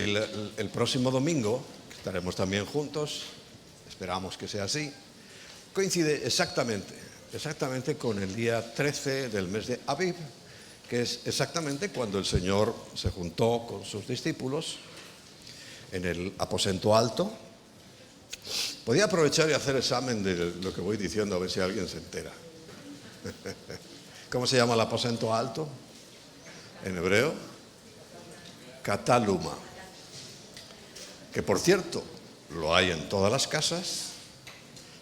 El próximo domingo, que estaremos también juntos, esperamos que sea así, coincide exactamente con el día 13 del mes de Aviv, que es exactamente cuando el Señor se juntó con sus discípulos en el aposento alto. Podía aprovechar y hacer examen de lo que voy diciendo, a ver si alguien se entera. ¿Cómo se llama el aposento alto en hebreo? Cataluma. Que por cierto, lo hay en todas las casas,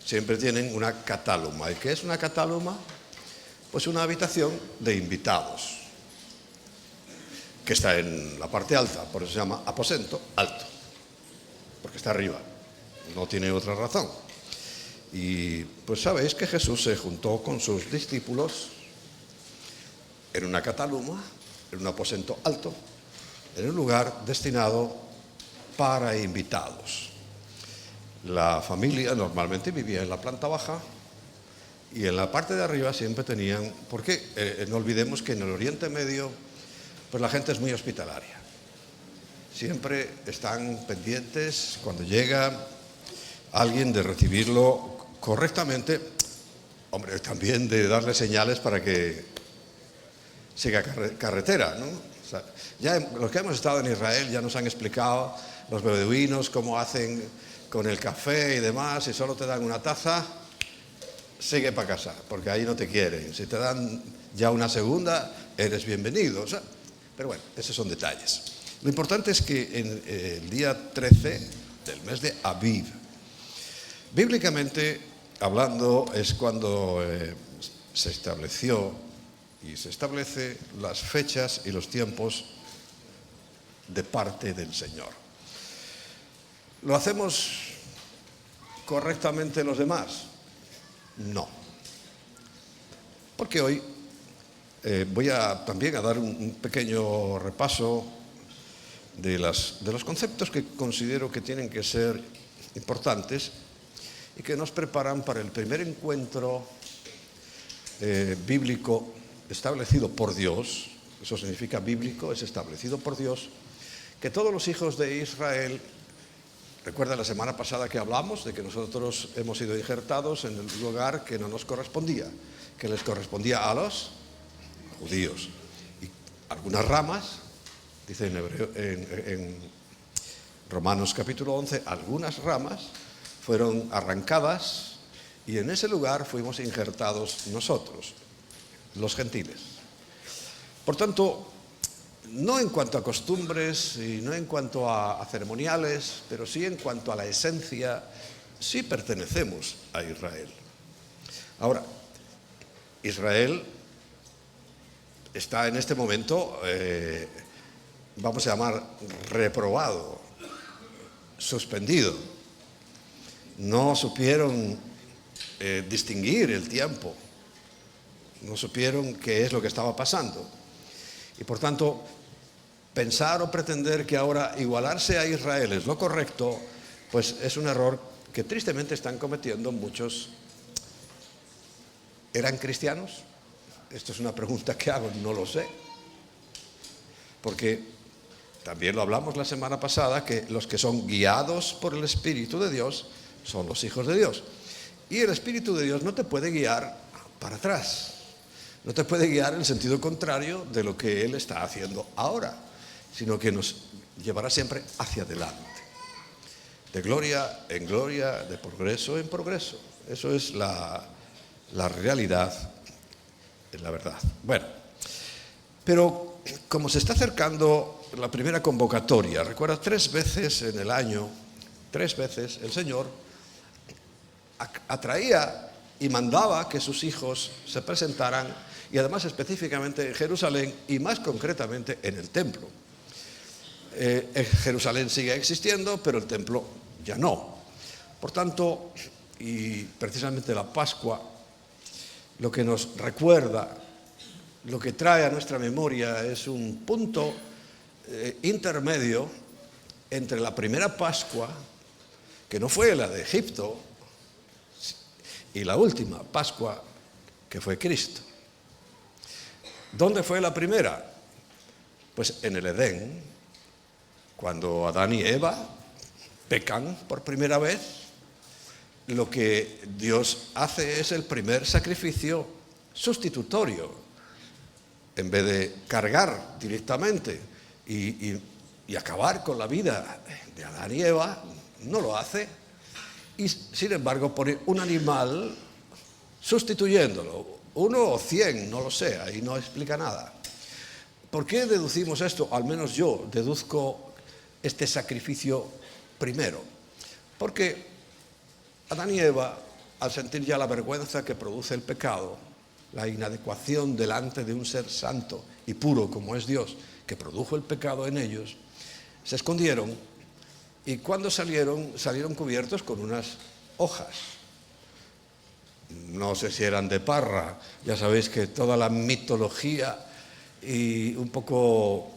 siempre tienen una catáluma. ¿Y qué es una catáluma? Pues una habitación de invitados, que está en la parte alta, por eso se llama aposento alto, porque está arriba, no tiene otra razón. Y pues sabéis que Jesús se juntó con sus discípulos en una catáluma, en un aposento alto, en un lugar destinado para invitados. La familia normalmente vivía en la planta baja y en la parte de arriba siempre tenían, porque no olvidemos que en el Oriente Medio pues la gente es muy hospitalaria. Siempre están pendientes cuando llega alguien de recibirlo correctamente, hombre, también de darle señales para que siga carretera, ¿no? O sea, ya los que hemos estado en Israel ya nos han explicado los beduinos cómo hacen con el café y demás. Si solo te dan una taza, sigue para casa, porque ahí no te quieren. Si te dan ya una segunda, eres bienvenido. O sea, pero bueno, esos son detalles. Lo importante es que en el día 13 del mes de Aviv, bíblicamente hablando, es cuando se estableció y se establece las fechas y los tiempos de parte del Señor. ¿Lo hacemos correctamente los demás? No. Porque hoy voy también a dar un pequeño repaso de los conceptos que considero que tienen que ser importantes y que nos preparan para el primer encuentro bíblico establecido por Dios. Eso significa bíblico, es establecido por Dios, que todos los hijos de Israel, recuerda la semana pasada que hablamos de que nosotros hemos sido injertados en el lugar que no nos correspondía, que les correspondía a los judíos. Y algunas ramas, dice en Romanos capítulo 11, algunas ramas fueron arrancadas y en ese lugar fuimos injertados nosotros, los gentiles. Por tanto, no en cuanto a costumbres y no en cuanto a ceremoniales, pero sí en cuanto a la esencia, sí pertenecemos a Israel. Ahora, Israel está en este momento, vamos a llamar, reprobado, suspendido. No supieron distinguir el tiempo, no supieron qué es lo que estaba pasando. Y por tanto, pensar o pretender que ahora igualarse a Israel es lo correcto, pues es un error que tristemente están cometiendo muchos. ¿Eran cristianos? Esto es una pregunta que hago, no lo sé. Porque también lo hablamos la semana pasada, que los que son guiados por el Espíritu de Dios son los hijos de Dios. Y el Espíritu de Dios no te puede guiar para atrás. No te puede guiar en el sentido contrario de lo que Él está haciendo ahora, sino que nos llevará siempre hacia adelante. De gloria en gloria, de progreso en progreso. Eso es la realidad, es la verdad. Bueno, pero como se está acercando la primera convocatoria, recuerda, 3 veces en el año, 3 veces el Señor atraía y mandaba que sus hijos se presentaran, y además específicamente en Jerusalén y más concretamente en el templo. Jerusalén sigue existiendo, pero el templo ya no. Por tanto, y precisamente la Pascua, lo que nos recuerda, lo que trae a nuestra memoria es un punto intermedio entre la primera Pascua, que no fue la de Egipto, y la última Pascua, que fue Cristo. ¿Dónde fue la primera? Pues en el Edén, Cuando Adán y Eva pecan por primera vez, lo que Dios hace es el primer sacrificio sustitutorio. En vez de cargar directamente y acabar con la vida de Adán y Eva, no lo hace. Y sin embargo pone un animal sustituyéndolo. 1 o 100, no lo sé, ahí no explica nada. ¿Por qué deducimos esto? Al menos yo deduzco este sacrificio primero. Porque Adán y Eva, al sentir ya la vergüenza que produce el pecado, la inadecuación delante de un ser santo y puro como es Dios, que produjo el pecado en ellos, se escondieron y cuando salieron cubiertos con unas hojas. No sé si eran de parra, ya sabéis que toda la mitología y un poco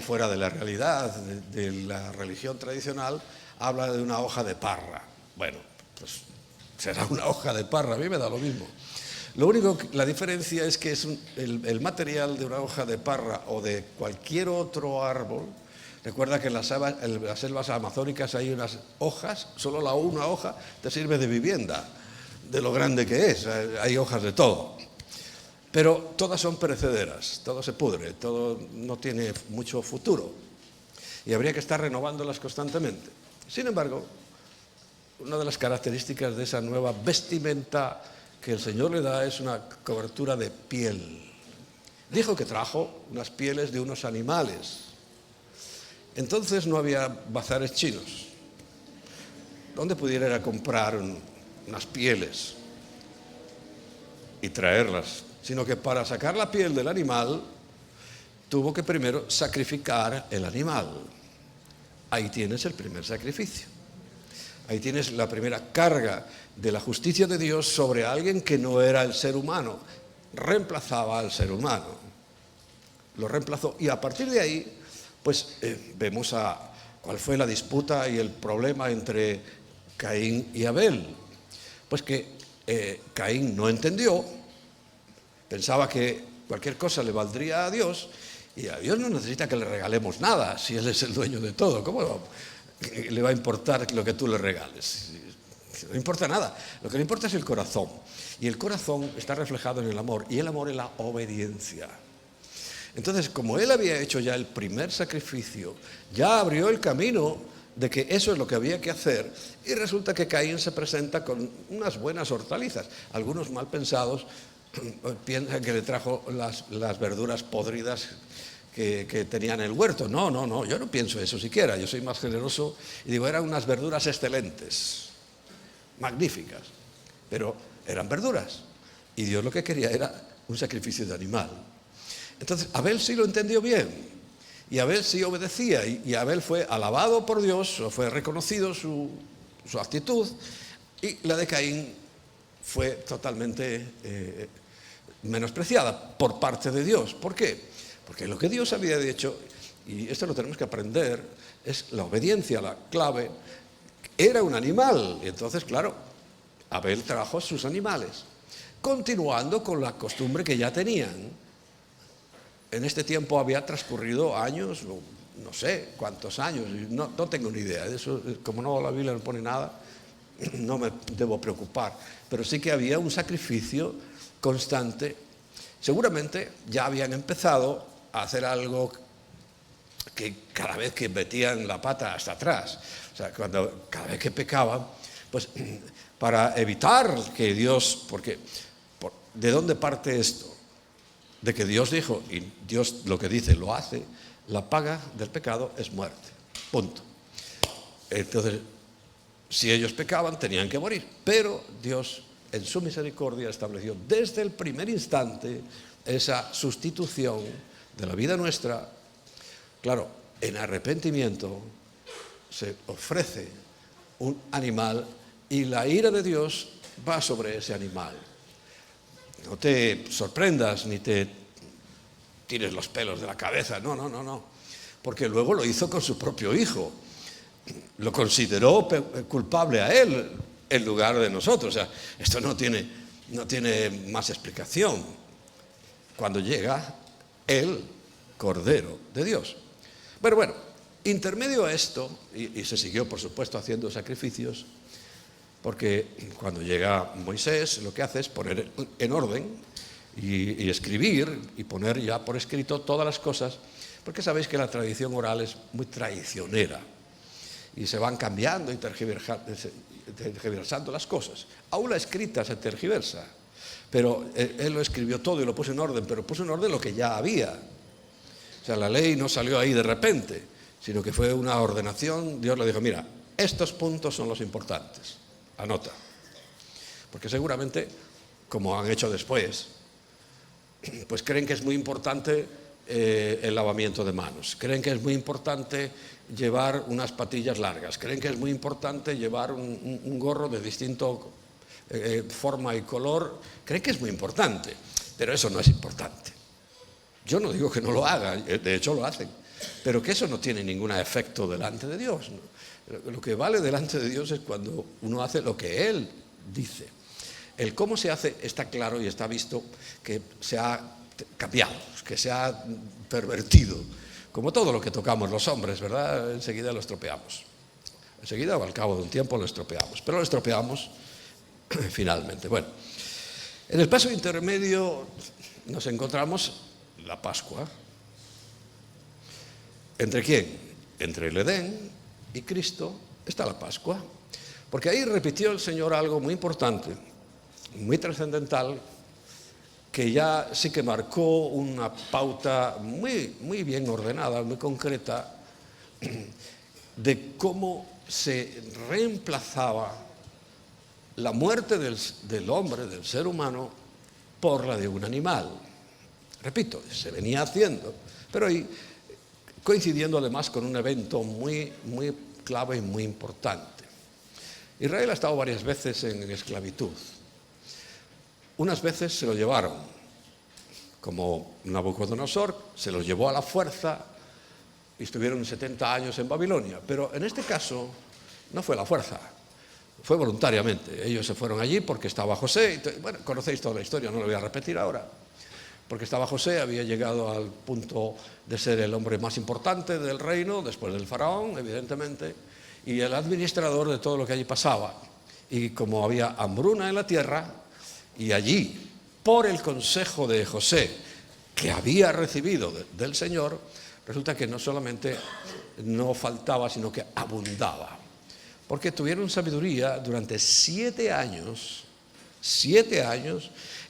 fuera de la realidad de la religión tradicional habla de una hoja de parra. Bueno, pues será una hoja de parra, a mí me da lo mismo. Lo único, la diferencia es que es el material de una hoja de parra o de cualquier otro árbol. Recuerda que en las selvas amazónicas hay unas hojas, solo una hoja te sirve de vivienda, de lo grande que es, hay hojas de todo. Pero todas son perecederas, todo se pudre, todo no tiene mucho futuro y habría que estar renovándolas constantemente. Sin embargo, una de las características de esa nueva vestimenta que el Señor le da es una cobertura de piel. Dijo que trajo unas pieles de unos animales. Entonces no había bazares chinos donde pudiera ir a comprar unas pieles y traerlas, sino que para sacar la piel del animal tuvo que primero sacrificar el animal. Ahí tienes el primer sacrificio. Ahí tienes la primera carga de la justicia de Dios sobre alguien que no era el ser humano. Reemplazaba al ser humano. Lo reemplazó. Y a partir de ahí, pues vemos cuál fue la disputa y el problema entre Caín y Abel. Pues que Caín no entendió, pensaba que cualquier cosa le valdría a Dios, y a Dios no necesita que le regalemos nada, si Él es el dueño de todo. ¿Cómo le va a importar lo que tú le regales? No importa nada, lo que le importa es el corazón, y el corazón está reflejado en el amor, y el amor en la obediencia. Entonces, como Él había hecho ya el primer sacrificio, ya abrió el camino de que eso es lo que había que hacer, y resulta que Caín se presenta con unas buenas hortalizas. Algunos mal pensados piensan que le trajo las verduras podridas que tenía en el huerto. No, yo no pienso eso siquiera, yo soy más generoso y digo, eran unas verduras excelentes, magníficas, pero eran verduras, y Dios lo que quería era un sacrificio de animal. Entonces Abel sí lo entendió bien, y Abel sí obedecía, y Abel fue alabado por Dios, fue reconocido su actitud, y la de Caín fue totalmente menospreciada por parte de Dios. ¿Por qué? Porque lo que Dios había dicho, y esto lo tenemos que aprender, es la obediencia, la clave. Era un animal, y entonces, claro, Abel trajo sus animales, continuando con la costumbre que ya tenían. En este tiempo había transcurrido años, no sé cuántos años, no tengo ni idea. De eso, como no, la Biblia no pone nada, no me debo preocupar. Pero sí que había un sacrificio constante. Seguramente ya habían empezado a hacer algo que cada vez que metían la pata hasta atrás, o sea, cada vez que pecaban, pues para evitar que Dios, porque ¿de dónde parte esto? De que Dios dijo, y Dios lo que dice lo hace, la paga del pecado es muerte, punto. Entonces, si ellos pecaban tenían que morir, pero Dios en su misericordia estableció desde el primer instante esa sustitución de la vida nuestra. Claro, en arrepentimiento se ofrece un animal y la ira de Dios va sobre ese animal. No te sorprendas ni te tires los pelos de la cabeza, no, porque luego lo hizo con su propio hijo. Lo consideró culpable a él en lugar de nosotros. O sea, esto no tiene más explicación. Cuando llega el Cordero de Dios. Pero bueno, Intermedio a esto, y se siguió por supuesto haciendo sacrificios, porque cuando llega Moisés lo que hace es poner en orden y escribir y poner ya por escrito todas las cosas, porque sabéis que la tradición oral es muy traicionera y se van cambiando y tergiversando las cosas. Aún la escrita se tergiversa, pero él lo escribió todo y lo puso en orden, pero puso en orden lo que ya había. O sea, la ley no salió ahí de repente, sino que fue una ordenación. Dios le dijo, mira, estos puntos son los importantes, anota. Porque seguramente, como han hecho después, pues creen que es muy importante el lavamiento de manos, creen que es muy importante llevar unas patillas largas, creen que es muy importante llevar un gorro de distinto forma y color, creen que es muy importante, pero eso no es importante. Yo no digo que no lo hagan, de hecho lo hacen, pero que eso no tiene ningún efecto delante de Dios, ¿no? Lo que vale delante de Dios es cuando uno hace lo que Él dice. El cómo se hace está claro y está visto que se ha cambiado, que se ha pervertido, como todo lo que tocamos los hombres, ¿verdad? Enseguida lo estropeamos. Enseguida o al cabo de un tiempo lo estropeamos, pero lo estropeamos finalmente. Bueno, en el paso intermedio nos encontramos la Pascua. ¿Entre quién? Entre el Edén y Cristo está la Pascua. Porque ahí repitió el Señor algo muy importante, muy trascendental, que ya sí que marcó una pauta muy bien ordenada, muy concreta, de cómo se reemplazaba la muerte del hombre, del ser humano, por la de un animal. Repito, se venía haciendo, pero ahí coincidiendo además con un evento muy clave y muy importante. Israel ha estado varias veces en esclavitud. Unas veces se lo llevaron, como Nabucodonosor, se los llevó a la fuerza y estuvieron 70 años en Babilonia. Pero en este caso no fue la fuerza, fue voluntariamente. Ellos se fueron allí porque estaba José. Bueno, conocéis toda la historia, no lo voy a repetir ahora. Porque estaba José, había llegado al punto de ser el hombre más importante del reino, después del faraón, evidentemente, y el administrador de todo lo que allí pasaba. Y como había hambruna en la tierra, y allí, por el consejo de José, que había recibido del Señor, resulta que no solamente no faltaba, sino que abundaba. Porque tuvieron sabiduría durante 7 años,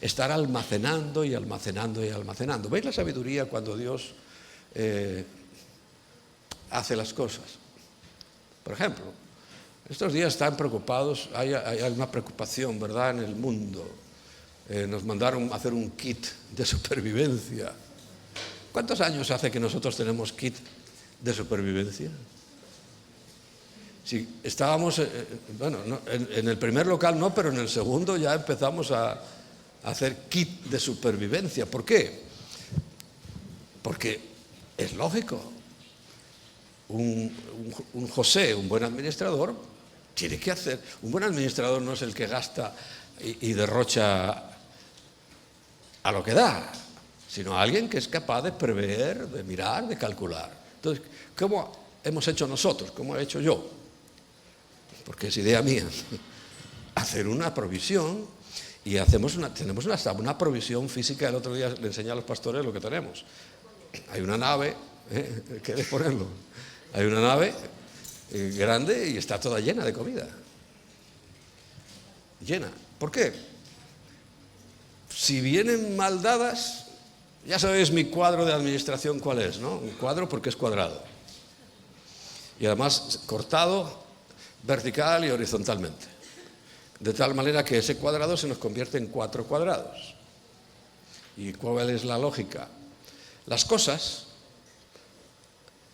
estar almacenando y almacenando y almacenando. ¿Veis la sabiduría cuando Dios hace las cosas? Por ejemplo, estos días están preocupados, hay una preocupación, ¿verdad?, en el mundo. Nos mandaron a hacer un kit de supervivencia. ¿Cuántos años hace que nosotros tenemos kit de supervivencia? Si estábamos, en el primer local no, pero en el segundo ya empezamos a hacer kit de supervivencia. ¿Por qué? Porque es lógico. Un José, un buen administrador, tiene que hacer. Un buen administrador no es el que gasta y derrocha a lo que da, sino alguien que es capaz de prever, de mirar, de calcular. Entonces, ¿cómo hemos hecho nosotros? ¿Cómo he hecho yo? Porque es idea mía. Hacer una provisión, y tenemos hasta una provisión física. El otro día le enseñé a los pastores lo que tenemos. Hay una nave, ¿quieres ponerlo? Hay una nave grande y está toda llena de comida. Llena. ¿Por qué? Si vienen mal dadas, ya sabéis mi cuadro de administración cuál es, ¿no? Un cuadro porque es cuadrado. Y además cortado vertical y horizontalmente. De tal manera que ese cuadrado se nos convierte en 4 cuadrados. ¿Y cuál es la lógica? Las cosas,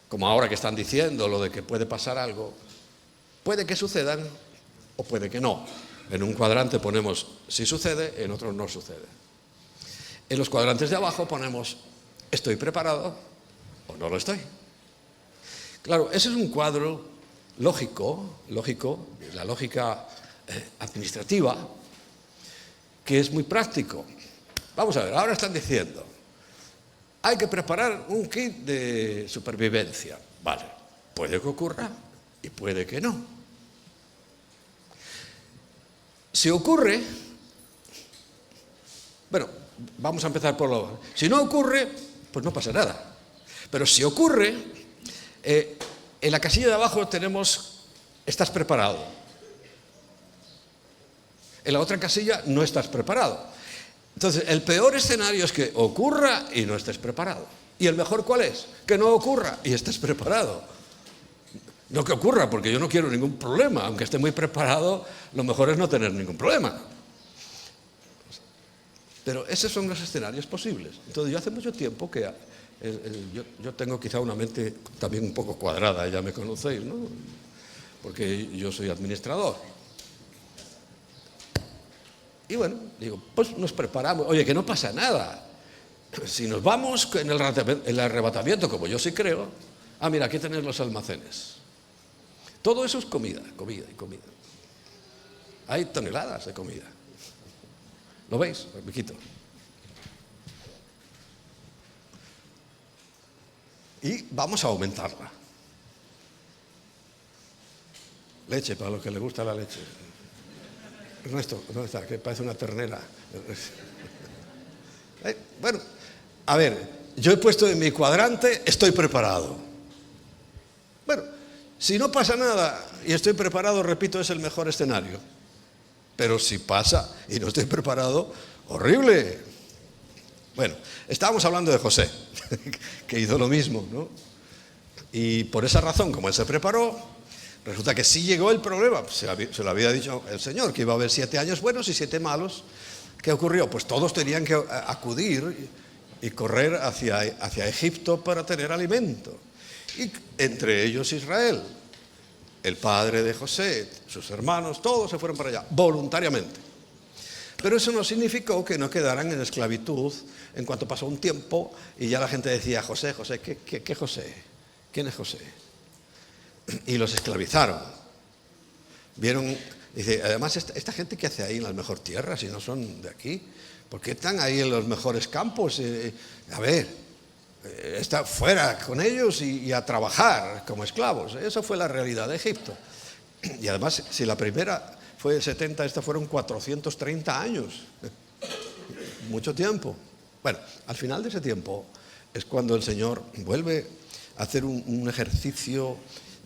como ahora que están diciendo lo de que puede pasar algo, puede que sucedan o puede que no. En un cuadrante ponemos si sucede, en otro no sucede. En los cuadrantes de abajo ponemos estoy preparado o no lo estoy. Claro, ese es un cuadro lógico, la lógica administrativa, que es muy práctico. Vamos a ver, ahora están diciendo, hay que preparar un kit de supervivencia. Vale, puede que ocurra y puede que no. Si ocurre, bueno, vamos a empezar por lo... Si no ocurre, pues no pasa nada. Pero si ocurre, en la casilla de abajo tenemos, estás preparado. En la otra casilla no estás preparado. Entonces, el peor escenario es que ocurra y no estés preparado. ¿Y el mejor cuál es? Que no ocurra y estés preparado. No que ocurra, porque yo no quiero ningún problema. Aunque esté muy preparado, lo mejor es no tener ningún problema. Pero esos son los escenarios posibles. Entonces, yo hace mucho tiempo que... yo tengo quizá una mente también un poco cuadrada, ya me conocéis, ¿no? Porque yo soy administrador. Y bueno, digo, pues nos preparamos. Oye, que no pasa nada. Si nos vamos en el arrebatamiento, como yo sí creo, mira, aquí tenéis los almacenes. Todo eso es comida, comida y comida. Hay toneladas de comida. ¿Lo veis, amiguito? Y vamos a aumentarla. Leche, para los que les gusta la leche. Ernesto, ¿dónde está? Que parece una ternera. Bueno, a ver, yo he puesto en mi cuadrante, estoy preparado. Bueno, si no pasa nada y estoy preparado, repito, es el mejor escenario. Pero si pasa y no estoy preparado, horrible. Bueno, estábamos hablando de José, que hizo lo mismo, ¿no? Y por esa razón, como él se preparó, resulta que sí llegó el problema. Se lo había dicho el Señor, que iba a haber 7 años buenos y 7 malos. ¿Qué ocurrió? Pues todos tenían que acudir y correr hacia Egipto para tener alimento. Y entre ellos Israel, el padre de José, sus hermanos, todos se fueron para allá, voluntariamente. Pero eso no significó que no quedaran en esclavitud en cuanto pasó un tiempo y ya la gente decía, José, José, ¿qué José? ¿Quién es José? Y los esclavizaron. Vieron, dice, además esta gente que hace ahí en la mejor tierra, si no son de aquí, ¿por qué están ahí en los mejores campos? A ver, está fuera con ellos y a trabajar como esclavos. Esa fue la realidad de Egipto. Y además, si la primera fue 70, esta fueron 430 años. Mucho tiempo. Bueno, al final de ese tiempo es cuando el Señor vuelve a hacer un ejercicio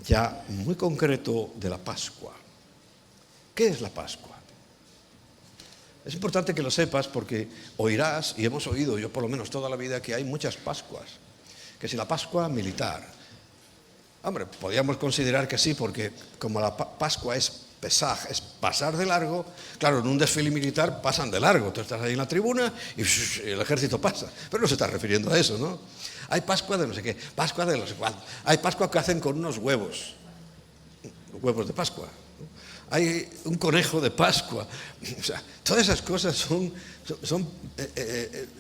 ya muy concreto de la Pascua. ¿Qué es la Pascua? Es importante que lo sepas porque oirás, y hemos oído, yo por lo menos toda la vida, que hay muchas Pascuas. Que si la Pascua militar. Hombre, podríamos considerar que sí, porque como la Pascua es Pesaj, es pasar de largo, claro, en un desfile militar pasan de largo. Tú estás ahí en la tribuna y el ejército pasa. Pero no se está refiriendo a eso, ¿no? Hay Pascua de no sé qué, Pascua de no sé cuánto. Hay Pascua que hacen con unos huevos de Pascua. Hay un conejo de Pascua. O sea, todas esas cosas son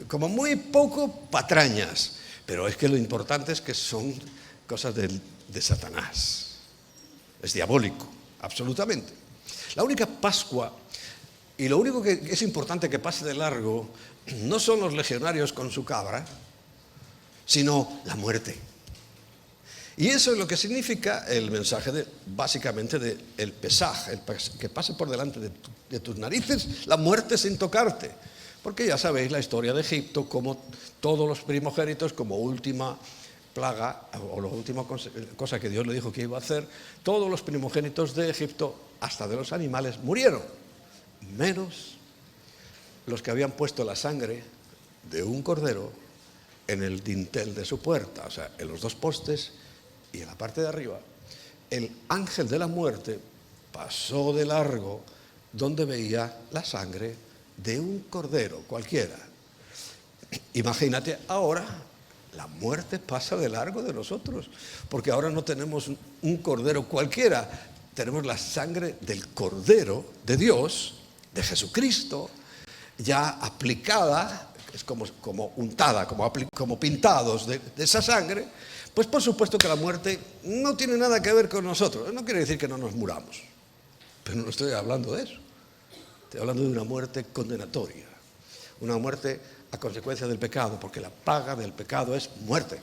como muy poco patrañas. Pero es que lo importante es que son cosas de Satanás. Es diabólico, absolutamente. La única Pascua, y lo único que es importante que pase de largo, no son los legionarios con su cabra, sino la muerte. Y eso es lo que significa el mensaje básicamente del Pesaj, que pase por delante de tus narices la muerte sin tocarte. Porque ya sabéis la historia de Egipto, como todos los primogénitos, como última plaga, o la última cosa que Dios le dijo que iba a hacer, todos los primogénitos de Egipto, hasta de los animales, murieron, menos los que habían puesto la sangre de un cordero en el dintel de su puerta, o sea, en los 2 postes y en la parte de arriba. El ángel de la muerte pasó de largo donde veía la sangre de un cordero cualquiera. Imagínate ahora, la muerte pasa de largo de nosotros, porque ahora no tenemos un cordero cualquiera, tenemos la sangre del Cordero de Dios, de Jesucristo, ya aplicada, es como untada, como pintados de esa sangre. Pues por supuesto que la muerte no tiene nada que ver con nosotros. No quiere decir que no nos muramos, pero no estoy hablando de eso. Estoy hablando de una muerte condenatoria, una muerte a consecuencia del pecado, porque la paga del pecado es muerte.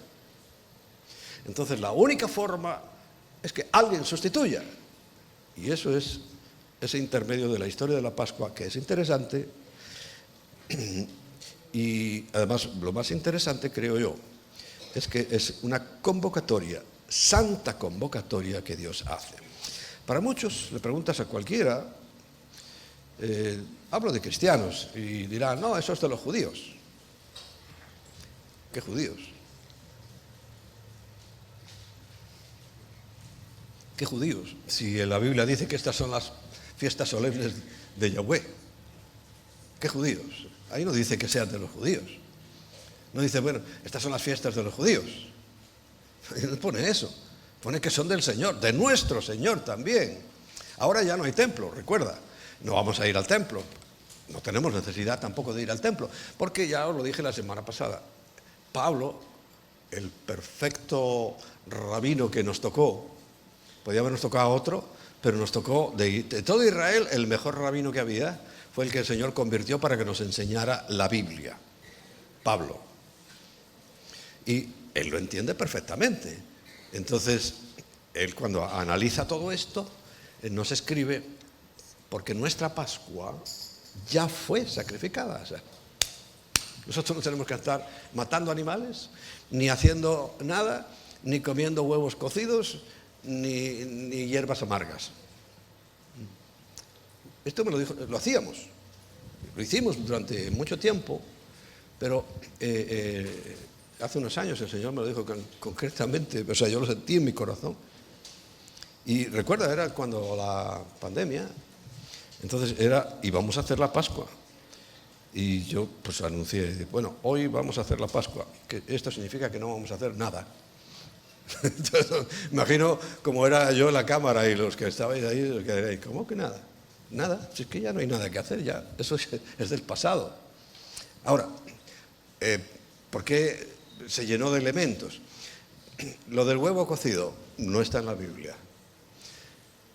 Entonces la única forma es que alguien sustituya. Y eso es ese intermedio de la historia de la Pascua, que es interesante. Y además lo más interesante, creo yo, es que es una convocatoria, santa convocatoria que Dios hace. Para muchos, le preguntas a cualquiera, hablo de cristianos, y dirán, no, eso es de los judíos. ¿Qué judíos? ¿Qué judíos? Si en la Biblia dice que estas son las fiestas solemnes de Yahweh. ¿Qué judíos? Ahí no dice que sean de los judíos. No dice, bueno, estas son las fiestas de los judíos. Ahí no pone eso. Pone que son del Señor, de nuestro Señor también. Ahora ya no hay templo, recuerda. No vamos a ir al templo. No tenemos necesidad tampoco de ir al templo. Porque ya os lo dije la semana pasada. Pablo, el perfecto rabino que nos tocó, podía habernos tocado a otro, pero nos tocó de todo Israel, el mejor rabino que había fue el que el Señor convirtió para que nos enseñara la Biblia, Pablo. Y él lo entiende perfectamente. Entonces, él cuando analiza todo esto, nos escribe, porque nuestra Pascua ya fue sacrificada. O sea, nosotros no tenemos que estar matando animales, ni haciendo nada, ni comiendo huevos cocidos, ni hierbas amargas. Esto me lo dijo, lo hacíamos, lo hicimos durante mucho tiempo, pero hace unos años el Señor me lo dijo concretamente, o sea, yo lo sentí en mi corazón. Y recuerda, era cuando la pandemia, entonces íbamos a hacer la Pascua. Y yo pues anuncié, bueno, hoy vamos a hacer la Pascua, que esto significa que no vamos a hacer nada. Entonces, imagino cómo era yo en la cámara y los que estabais ahí, los que diréis, ¿cómo que nada? Nada, si es que ya no hay nada que hacer, ya eso es del pasado. Ahora, ¿por qué se llenó de elementos? Lo del huevo cocido no está en la Biblia.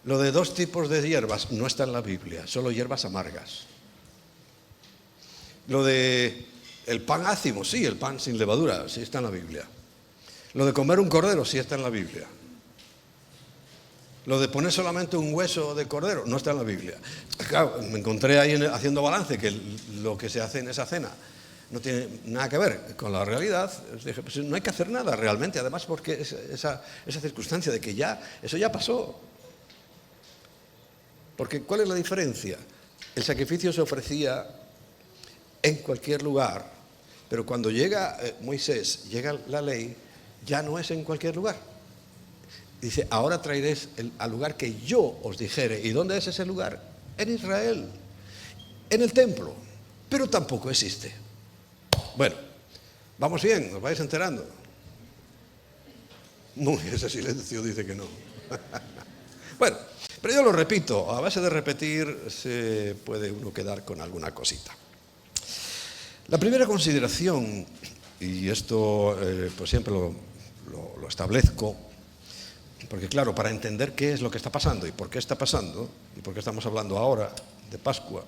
Lo de 2 tipos de hierbas no está en la Biblia, solo hierbas amargas. Lo de el pan ácimo, sí, el pan sin levadura, sí está en la Biblia. Lo de comer un cordero, sí está en la Biblia. Lo de poner solamente un hueso de cordero, no está en la Biblia. Claro, me encontré ahí haciendo balance que lo que se hace en esa cena no tiene nada que ver con la realidad. Dije, pues no hay que hacer nada realmente, además porque esa circunstancia de que eso ya pasó. Porque ¿cuál es la diferencia? El sacrificio se ofrecía en cualquier lugar, pero cuando llega Moisés, llega la ley, ya no es en cualquier lugar. Dice, ahora traeréis al lugar que yo os dijere. ¿Y dónde es ese lugar? En Israel, en el templo, pero tampoco existe. Bueno, vamos bien, os vais enterando. Muy, ese silencio dice que no. Bueno, pero yo lo repito, a base de repetir se puede uno quedar con alguna cosita. La primera consideración, y esto pues siempre lo establezco, porque claro, para entender qué es lo que está pasando y por qué está pasando, y por qué estamos hablando ahora de Pascua,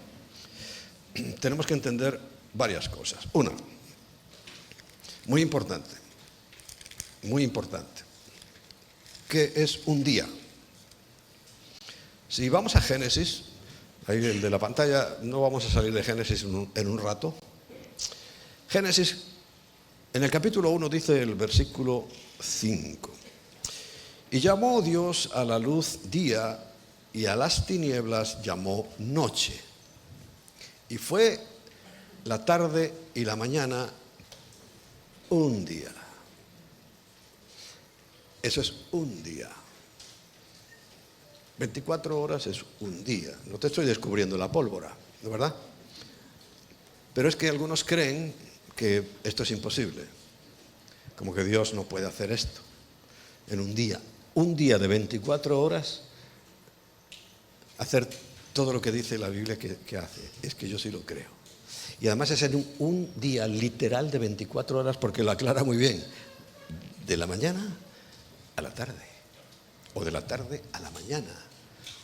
tenemos que entender varias cosas. Una, muy importante, que es un día. Si vamos a Génesis, ahí el de la pantalla, no vamos a salir de Génesis en un rato. Génesis, en el capítulo 1 dice el versículo 5. Y llamó Dios a la luz día y a las tinieblas llamó noche. Y fue la tarde y la mañana un día. Eso es un día. 24 horas es un día. No te estoy descubriendo la pólvora, ¿de verdad? Pero es que algunos creen que esto es imposible. Como que Dios no puede hacer esto en un día. Un día de 24 horas, hacer todo lo que dice la Biblia que hace. Es que yo sí lo creo. Y además es en un día literal de 24 horas, porque lo aclara muy bien. De la mañana a la tarde. O de la tarde a la mañana.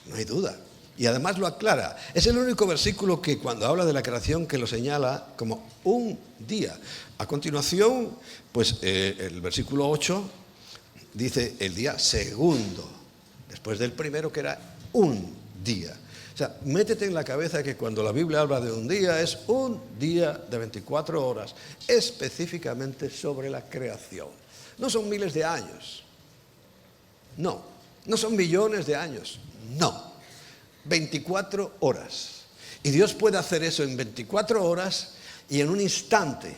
No hay duda. Y además lo aclara. Es el único versículo que cuando habla de la creación que lo señala como un día. A continuación, pues el versículo 8 dice el día segundo. después del primero, que era un día. O sea, métete en la cabeza que cuando la Biblia habla de un día, es un día de 24 horas, específicamente sobre la creación. No son miles de años, no son millones de años, no, 24 horas. Y Dios puede hacer eso en 24 horas y en un instante.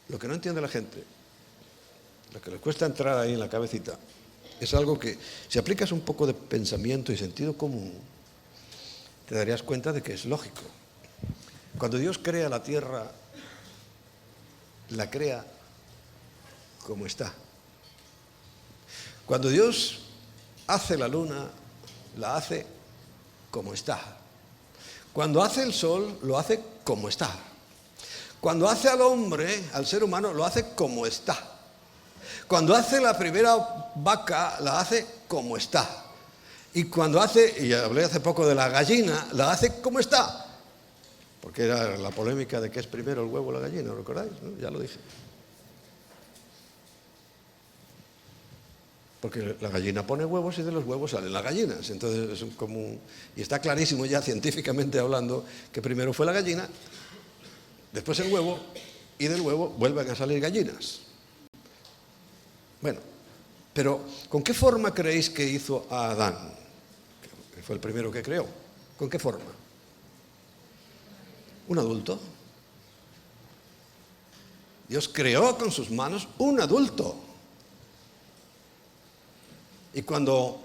Lo que no entiende la gente, lo que le cuesta entrar ahí en la cabecita, es algo que, si aplicas un poco de pensamiento y sentido común, te darías cuenta de que es lógico. Cuando Dios crea la tierra, la crea como está. Cuando Dios hace la luna, la hace como está. Cuando hace el sol, lo hace como está. Cuando hace al hombre, al ser humano, lo hace como está. Cuando hace la primera vaca, la hace como está. Y cuando hace, y hablé hace poco de la gallina, la hace como está. Porque era la polémica de qué es primero, el huevo o la gallina, ¿lo recordáis? ¿No? Ya lo dije. Porque la gallina pone huevos y de los huevos salen las gallinas. Entonces es como y está clarísimo ya científicamente hablando que primero fue la gallina, después el huevo, y del huevo vuelven a salir gallinas. Bueno, pero ¿con qué forma creéis que hizo a Adán? Que fue el primero que creó. ¿Con qué forma? Un adulto. Dios creó con sus manos un adulto. Y cuando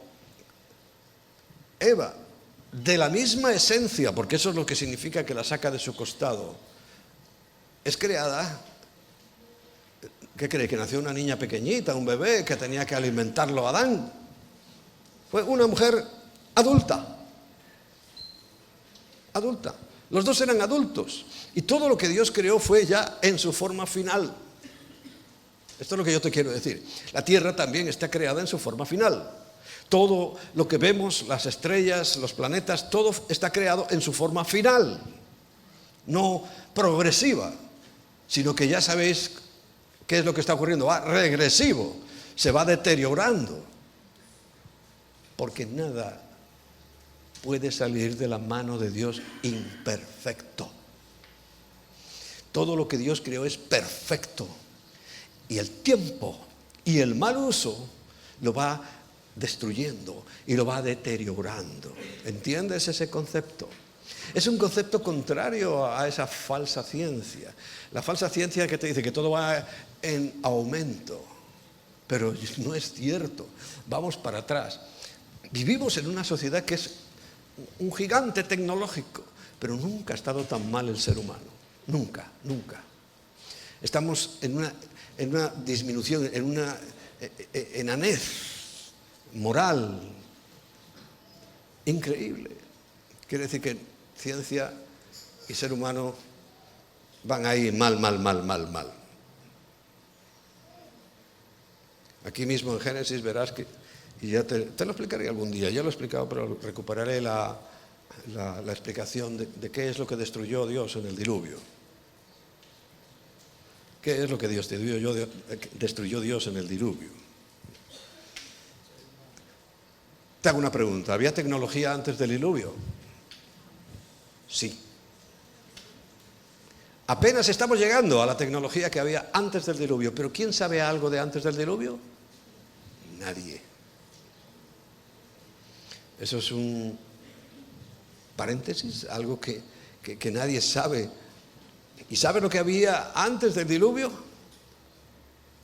Eva, de la misma esencia, porque eso es lo que significa que la saca de su costado, es creada, ¿qué cree? ¿Que nació una niña pequeñita, un bebé, que tenía que alimentarlo a Adán? Fue una mujer adulta. Adulta. Los dos eran adultos. Y todo lo que Dios creó fue ya en su forma final. Esto es lo que yo te quiero decir. La tierra también está creada en su forma final. Todo lo que vemos, las estrellas, los planetas, todo está creado en su forma final. No progresiva, sino que ya sabéis qué es lo que está ocurriendo. Va regresivo, se va deteriorando. Porque nada puede salir de la mano de Dios imperfecto. Todo lo que Dios creó es perfecto. Y el tiempo y el mal uso lo va destruyendo y lo va deteriorando. ¿Entiendes ese concepto? Es un concepto contrario a esa falsa ciencia. La falsa ciencia que te dice que todo va en aumento. Pero no es cierto. Vamos para atrás. Vivimos en una sociedad que es un gigante tecnológico, pero nunca ha estado tan mal el ser humano. Nunca, nunca. Estamos en una disminución, en una enanez moral increíble. Quiere decir que ciencia y ser humano van ahí mal. Aquí mismo en Génesis verás que, y ya te lo explicaré algún día, ya lo he explicado, pero recuperaré la explicación de qué es lo que destruyó Dios en el diluvio. ¿Qué es lo que destruyó Dios en el diluvio? Te hago una pregunta. ¿Había tecnología antes del diluvio? Sí. Apenas estamos llegando a la tecnología que había antes del diluvio. ¿Pero quién sabe algo de antes del diluvio? Nadie. Eso es un paréntesis, algo que nadie sabe. ¿Y sabe lo que había antes del diluvio?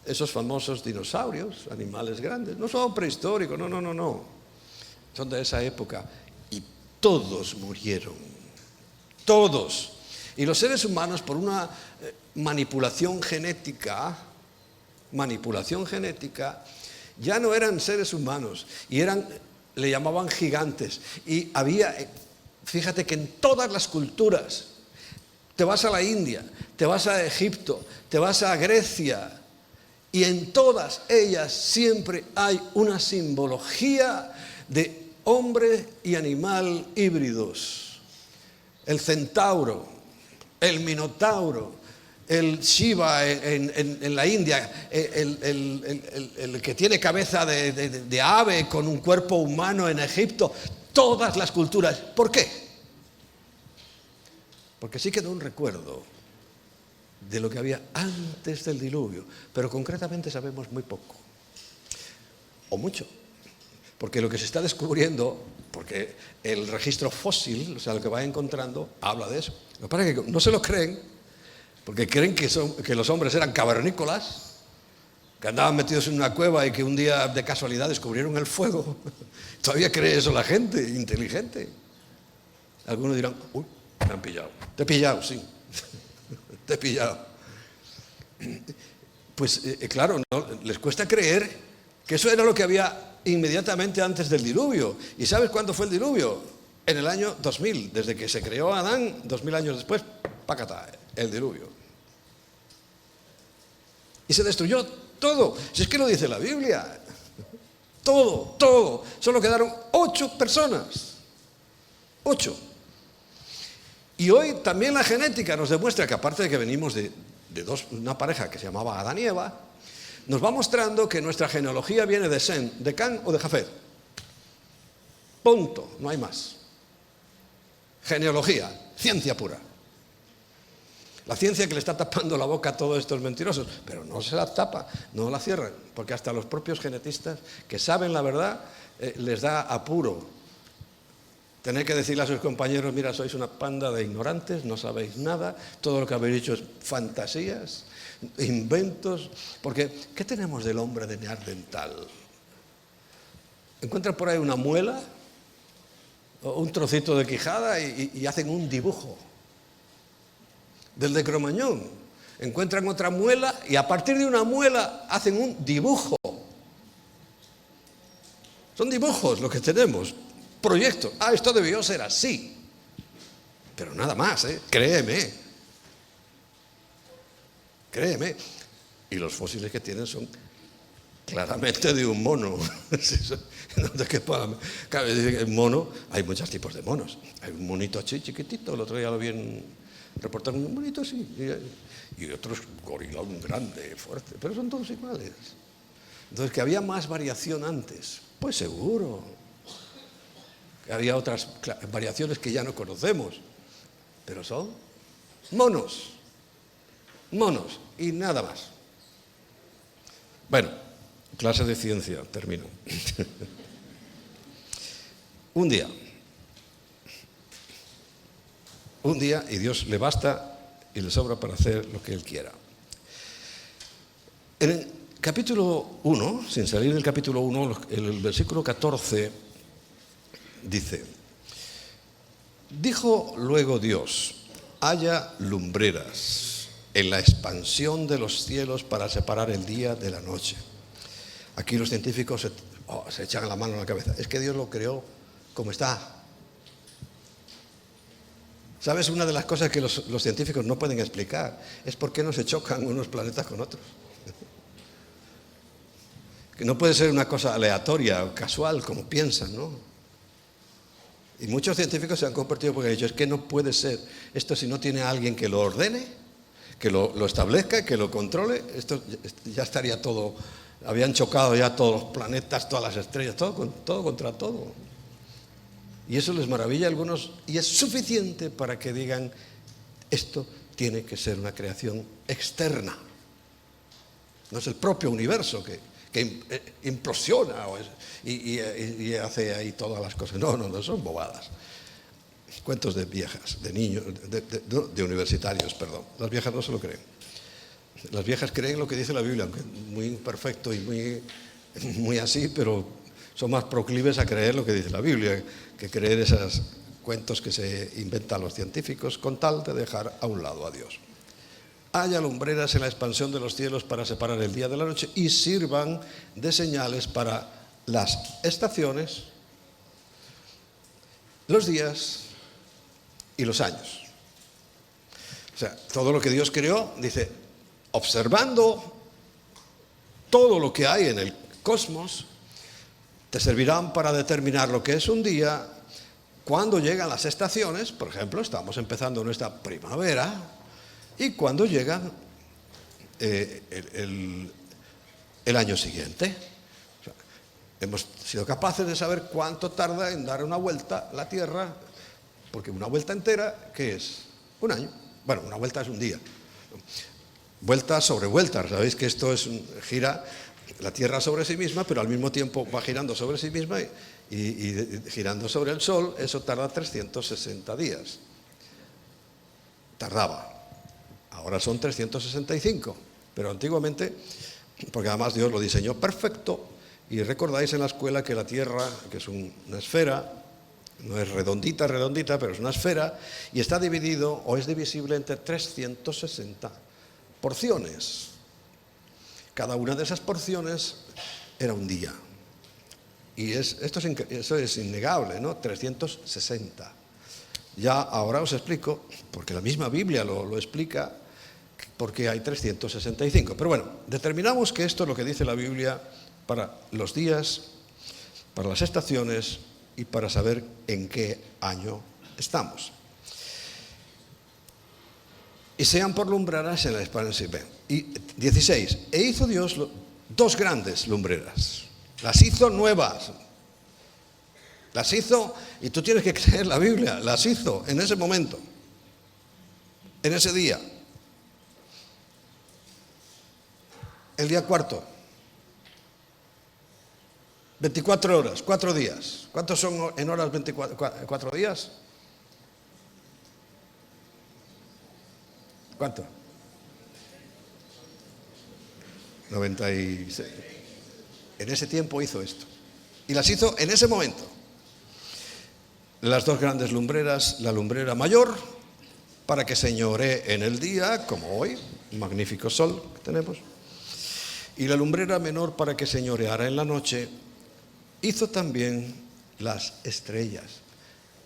Esos famosos dinosaurios, animales grandes. No son prehistóricos, no. Son de esa época. Y todos murieron. Todos. Y los seres humanos, por una manipulación genética, ya no eran seres humanos. Y le llamaban gigantes. Y fíjate que en todas las culturas, te vas a la India, te vas a Egipto, te vas a Grecia, y en todas ellas siempre hay una simbología de hombre y animal híbridos. El centauro, el minotauro, el Shiva en la India, el que tiene cabeza de ave con un cuerpo humano en Egipto, todas las culturas. ¿Por qué? Porque sí quedó un recuerdo de lo que había antes del diluvio, pero concretamente sabemos muy poco, o mucho, porque lo que se está descubriendo, porque el registro fósil, o sea, lo que va encontrando, habla de eso. Lo que pasa es que no se lo creen, porque creen que los hombres eran cavernícolas, que andaban metidos en una cueva y que un día de casualidad descubrieron el fuego. Todavía cree eso la gente inteligente. Algunos dirán, uy, me han pillado. Te he pillado, sí. Te he pillado. Pues claro, no, les cuesta creer que eso era lo que había inmediatamente antes del diluvio. ¿Y sabes cuándo fue el diluvio? En el año 2000, desde que se creó Adán, 2000 años después, pácata, el diluvio. Y se destruyó todo. Si es que lo dice la Biblia. Todo. Solo quedaron 8 personas. 8. Y hoy también la genética nos demuestra que, aparte de que venimos de una pareja que se llamaba Adán y Eva, nos va mostrando que nuestra genealogía viene de Sem, de Cam o de Jafet. Punto, no hay más. Genealogía, ciencia pura. La ciencia que le está tapando la boca a todos estos mentirosos, pero no se la tapa, no la cierran, porque hasta los propios genetistas que saben la verdad les da apuro tener que decirle a sus compañeros, mira, sois una panda de ignorantes, no sabéis nada, todo lo que habéis dicho es fantasías, inventos, porque ¿qué tenemos del hombre de Neandertal? Encuentran por ahí una muela o un trocito de quijada y hacen un dibujo. Del de Cromañón encuentran otra muela y a partir de una muela hacen un dibujo. Son dibujos lo que tenemos, proyectos. Esto debió ser así, pero nada más, créeme. Y los fósiles que tienen son claramente de un mono. Claro, en mono hay muchos tipos de monos. Hay un monito así chiquitito, el otro día lo vi en reportaron un monito así, y otros gorilón grande, fuerte, pero son todos iguales. Entonces, que había más variación antes, pues seguro. Que había otras variaciones que ya no conocemos, pero son monos, y nada más. Bueno, clase de ciencia, termino. Un día, y Dios le basta y le sobra para hacer lo que Él quiera. En el capítulo 1, sin salir del capítulo 1, el versículo 14 dice: dijo luego Dios, haya lumbreras en la expansión de los cielos para separar el día de la noche. Aquí los científicos se echan la mano en la cabeza. Es que Dios lo creó como está. ¿Sabes? Una de las cosas que los científicos no pueden explicar es por qué no se chocan unos planetas con otros. Que no puede ser una cosa aleatoria o casual como piensan, ¿no? Y muchos científicos se han convertido porque han dicho, es que no puede ser esto si no tiene alguien que lo ordene, que lo establezca, que lo controle. Esto ya estaría todo, habían chocado ya todos los planetas, todas las estrellas, todo contra todo. Y eso les maravilla a algunos y es suficiente para que digan, esto tiene que ser una creación externa. No es el propio universo que implosiona y hace ahí todas las cosas. No, son bobadas. Cuentos de viejas, de niños, de universitarios, perdón. Las viejas no se lo creen. Las viejas creen lo que dice la Biblia, aunque muy imperfecto y muy así, pero son más proclives a creer lo que dice la Biblia que creer esos cuentos que se inventan los científicos con tal de dejar a un lado a Dios. Haya lumbreras en la expansión de los cielos para separar el día de la noche y sirvan de señales para las estaciones, los días y los años. O sea, todo lo que Dios creó, dice, observando todo lo que hay en el cosmos, te servirán para determinar lo que es un día, cuando llegan las estaciones, por ejemplo, estamos empezando nuestra primavera, y cuando llegan el año siguiente. O sea, hemos sido capaces de saber cuánto tarda en dar una vuelta la Tierra, porque una vuelta entera, ¿qué es? Un año. Bueno, una vuelta es un día. Vuelta sobre vuelta. Sabéis que esto gira la Tierra sobre sí misma, pero al mismo tiempo va girando sobre sí misma y girando sobre el Sol. Eso tarda 360 días. Tardaba. Ahora son 365. Pero antiguamente, porque además Dios lo diseñó perfecto, y recordáis en la escuela que la Tierra, que es una esfera, no es redondita, pero es una esfera, y está dividido o es divisible entre 360 porciones. Cada una de esas porciones era un día. Y eso es innegable, ¿no? 360. Ya ahora os explico, porque la misma Biblia lo explica, porque hay 365. Pero bueno, determinamos que esto es lo que dice la Biblia para los días, para las estaciones y para saber en qué año estamos. Y sean por lumbreras en la expansión. Y 16. E hizo Dios dos grandes lumbreras. Las hizo nuevas. Las hizo, y tú tienes que creer la Biblia, las hizo en ese momento, en ese día. El día cuarto. 24 horas, 4 días. ¿Cuántos son en horas 4 días? ¿Cuánto? 96. En ese tiempo hizo esto. Y las hizo en ese momento. Las dos grandes lumbreras, la lumbrera mayor, para que señoree en el día, como hoy, un magnífico sol que tenemos. Y la lumbrera menor para que señoreara en la noche. Hizo también las estrellas.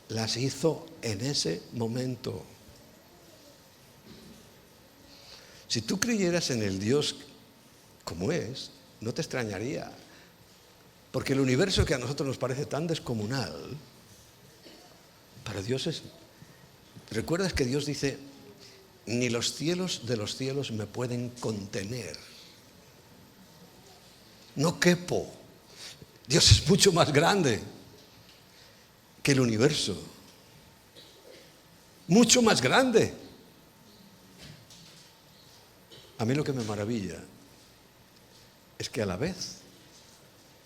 Las hizo en ese momento. Si tú creyeras en el Dios como es, no te extrañaría. Porque el universo que a nosotros nos parece tan descomunal, para Dios es... ¿Recuerdas que Dios dice, ni los cielos de los cielos me pueden contener? No quepo. Dios es mucho más grande que el universo. Mucho más grande. A mí lo que me maravilla es que a la vez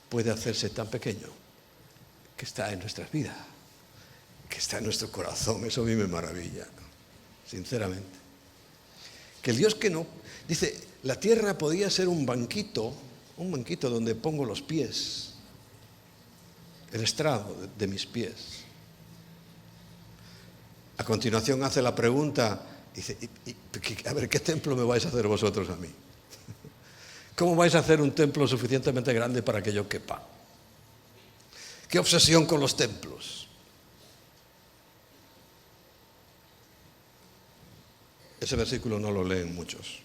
puede hacerse tan pequeño que está en nuestras vidas, que está en nuestro corazón. Eso a mí me maravilla, sinceramente. Que el Dios que no... Dice, la tierra podía ser un banquito donde pongo los pies, el estrado de mis pies. A continuación hace la pregunta, dice, a ver, ¿qué templo me vais a hacer vosotros a mí? ¿Cómo vais a hacer un templo suficientemente grande para que yo quepa? ¿Qué obsesión con los templos? Ese versículo no lo leen muchos.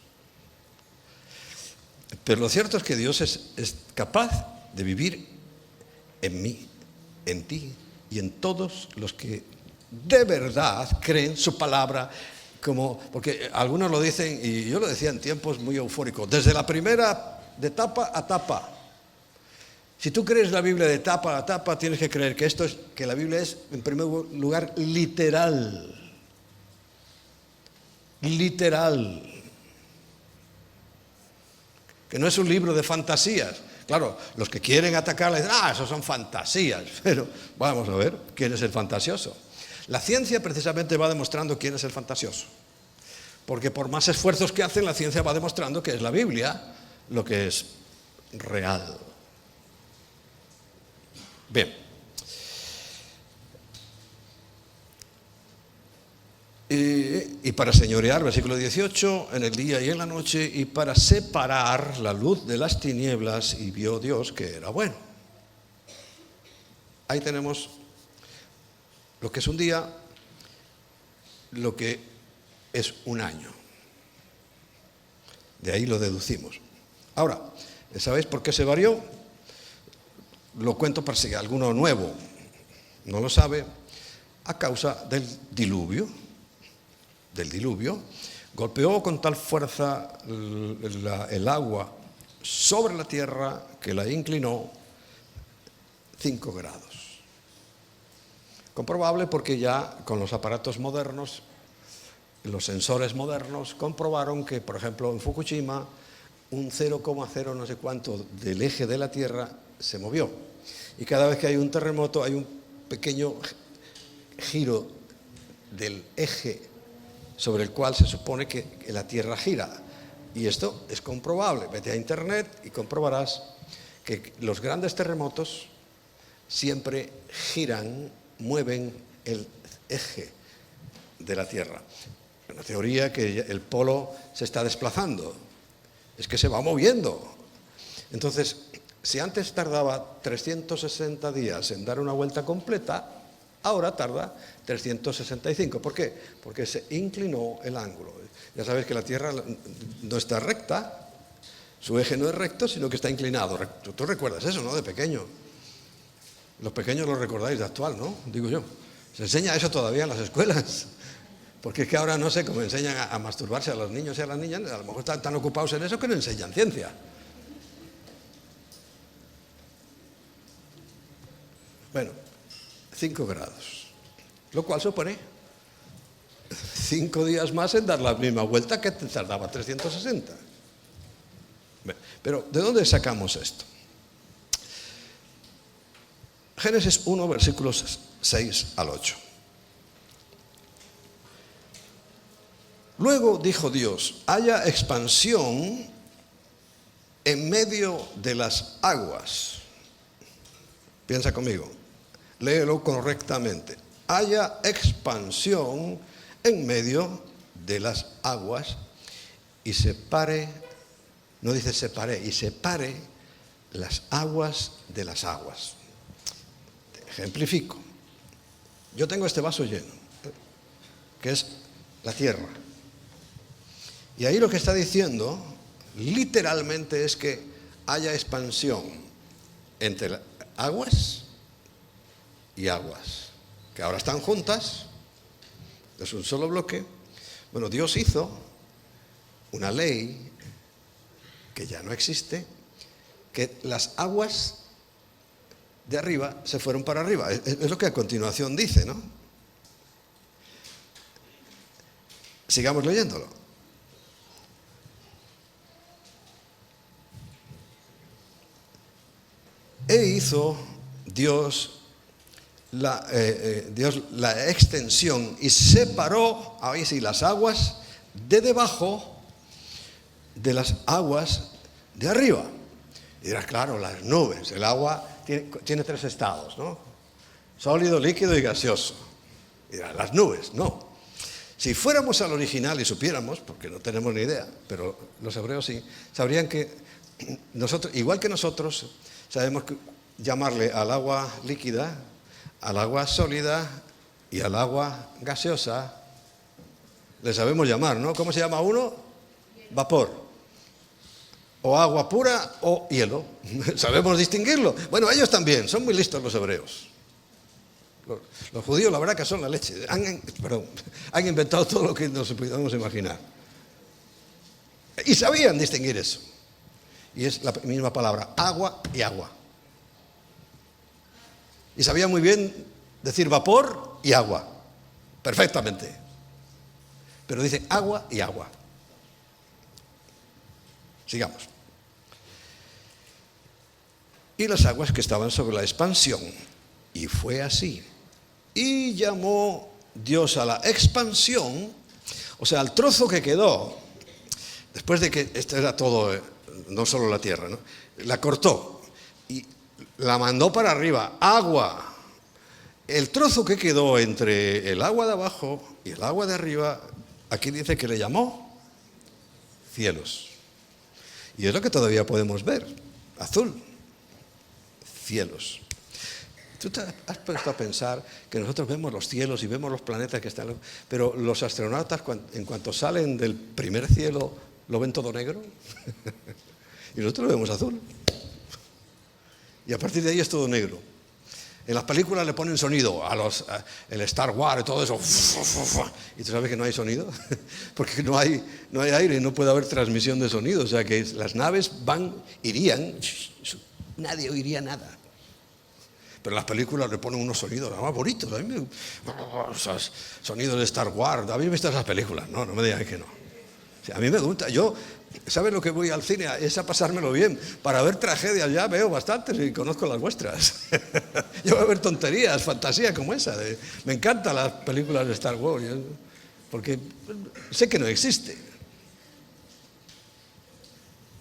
Pero lo cierto es que Dios es capaz de vivir en mí, en ti y en todos los que de verdad creen su palabra. Porque algunos lo dicen, y yo lo decía en tiempos muy eufóricos, desde la primera, de tapa a tapa. Si tú crees la Biblia de tapa a tapa, tienes que creer que la Biblia es, en primer lugar, literal. Literal. Que no es un libro de fantasías. Claro, los que quieren atacarla dicen, esos son fantasías. Pero vamos a ver quién es el fantasioso. La ciencia precisamente va demostrando quién es el fantasioso. Porque por más esfuerzos que hacen, la ciencia va demostrando que es la Biblia lo que es real. Bien. Y para señorear, versículo 18, en el día y en la noche, y para separar la luz de las tinieblas, y vio Dios que era bueno. Ahí tenemos lo que es un día, lo que es un año. De ahí lo deducimos. Ahora, ¿sabéis por qué se varió? Lo cuento para si alguno nuevo no lo sabe, a causa del diluvio. golpeó con tal fuerza el agua sobre la tierra que la inclinó 5 grados. Comprobable porque ya con los aparatos modernos, los sensores modernos, comprobaron que, por ejemplo, en Fukushima, un 0,0 no sé cuánto del eje de la Tierra se movió. Y cada vez que hay un terremoto hay un pequeño giro del eje sobre el cual se supone que la Tierra gira. Y esto es comprobable. Vete a Internet y comprobarás que los grandes terremotos siempre giran, mueven el eje de la Tierra. Una teoría que el polo se está desplazando, es que se va moviendo. Entonces, si antes tardaba 360 días en dar una vuelta completa, ahora tarda 365. ¿Por qué? Porque se inclinó el ángulo. Ya sabes que la Tierra no está recta, su eje no es recto, sino que está inclinado. Tú recuerdas eso, ¿no? De pequeño. Los pequeños lo recordáis de actual, ¿no? Digo yo. Se enseña eso todavía en las escuelas. Porque es que ahora, no sé, cómo enseñan a masturbarse a los niños y a las niñas, a lo mejor están tan ocupados en eso que no enseñan ciencia. Bueno, 5 grados. Lo cual supone 5 días más en dar la misma vuelta que tardaba 360. Pero, ¿de dónde sacamos esto? Génesis 1, versículos 6 al 8. Luego dijo Dios, haya expansión en medio de las aguas. Piensa conmigo, léelo correctamente. Haya expansión en medio de las aguas y separe, no dice separe, y separe las aguas de las aguas. Ejemplifico. Yo tengo este vaso lleno, que es la tierra. Y ahí lo que está diciendo, literalmente, es que haya expansión entre aguas y aguas, que ahora están juntas, es un solo bloque. Bueno, Dios hizo una ley que ya no existe, que las aguas de arriba se fueron para arriba. Es lo que a continuación dice, ¿no? Sigamos leyéndolo. E hizo Dios la extensión y separó, ahí sí, las aguas de debajo de las aguas de arriba. Y dirás, claro, las nubes, el agua tiene 3 estados, ¿no? Sólido, líquido y gaseoso. Y dirás, las nubes, no. Si fuéramos al original y supiéramos, porque no tenemos ni idea, pero los hebreos sí, sabrían que nosotros, igual que nosotros, sabemos que llamarle al agua líquida, al agua sólida y al agua gaseosa, le sabemos llamar, ¿no? ¿Cómo se llama uno? Vapor. O agua pura o hielo. Sabemos distinguirlo. Bueno, ellos también, son muy listos los hebreos. Los judíos, la verdad que son la leche. Han inventado todo lo que nos podemos imaginar. Y sabían distinguir eso. Y es la misma palabra, agua y agua. Y sabía muy bien decir vapor y agua, perfectamente. Pero dice agua y agua. Sigamos. Y las aguas que estaban sobre la expansión. Y fue así. Y llamó Dios a la expansión, o sea, al trozo que quedó, después de que esto era todo, no solo la tierra, ¿no? La cortó y la mandó para arriba, agua. El trozo que quedó entre el agua de abajo y el agua de arriba, aquí dice que le llamó cielos. Y es lo que todavía podemos ver, azul, cielos. ¿Tú te has puesto a pensar que nosotros vemos los cielos y vemos los planetas que están, pero los astronautas en cuanto salen del primer cielo lo ven todo negro? Y nosotros lo vemos azul. Y a partir de ahí es todo negro. En las películas le ponen sonido el Star Wars y todo eso. ¿Y tú sabes que no hay sonido? Porque no hay aire y no puede haber transmisión de sonido. O sea que las naves irían, nadie oiría nada. Pero en las películas le ponen unos sonidos más bonitos. Esos sonidos de Star Wars. ¿Habéis visto esas películas? No me digáis que no. O sea, a mí me gusta. ¿Sabes lo que voy al cine? Es a pasármelo bien. Para ver tragedias ya veo bastantes y conozco las vuestras. Yo voy a ver tonterías, fantasía como esa. Me encantan las películas de Star Wars, porque sé que no existe.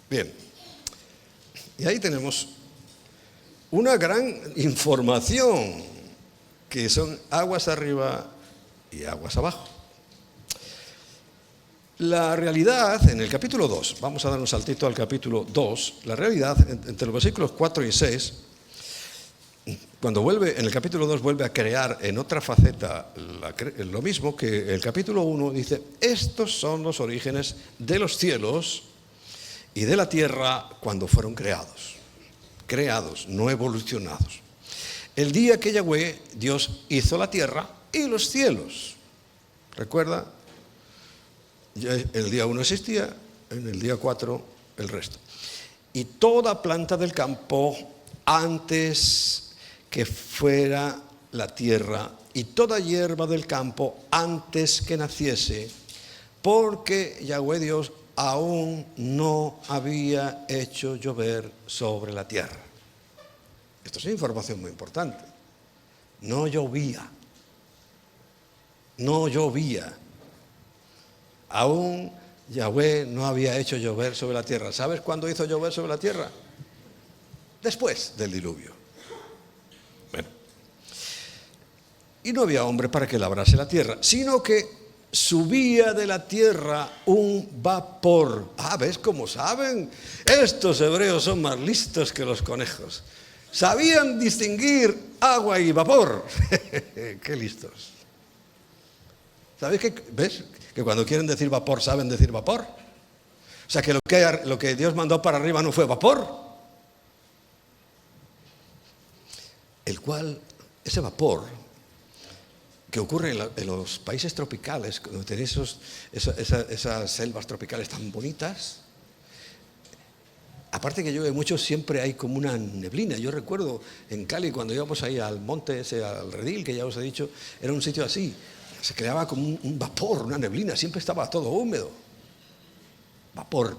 Bien. Y ahí tenemos una gran información, que son aguas arriba y aguas abajo. La realidad, en el capítulo 2, vamos a dar un saltito al capítulo 2, la realidad entre los versículos 4 y 6, cuando en el capítulo 2 vuelve a crear en otra faceta lo mismo que el capítulo 1, dice: estos son los orígenes de los cielos y de la tierra cuando fueron creados, no evolucionados. El día que Yahweh, Dios, hizo la tierra y los cielos. ¿Recuerda? El día 1 existía, en el día 4 el resto. Y toda planta del campo antes que fuera la tierra, y toda hierba del campo antes que naciese, porque Yahweh Dios aún no había hecho llover sobre la tierra. Esto es una información muy importante. No llovía. Aún Yahweh no había hecho llover sobre la tierra. ¿Sabes cuándo hizo llover sobre la tierra? Después del diluvio. Bueno. Y no había hombre para que labrase la tierra, sino que subía de la tierra un vapor. ¿Ves cómo saben? Estos hebreos son más listos que los conejos. Sabían distinguir agua y vapor. ¡Qué listos! ¿Sabéis qué? ¿Ves? Que cuando quieren decir vapor, saben decir vapor. O sea que lo que Dios mandó para arriba no fue vapor. Ese vapor que ocurre en los países tropicales, cuando tenéis esas selvas tropicales tan bonitas, aparte que llueve mucho, siempre hay como una neblina. Yo recuerdo en Cali, cuando íbamos ahí al monte ese, al Redil, que ya os he dicho, era un sitio así. Se creaba como un vapor, una neblina, siempre estaba todo húmedo. Vapor.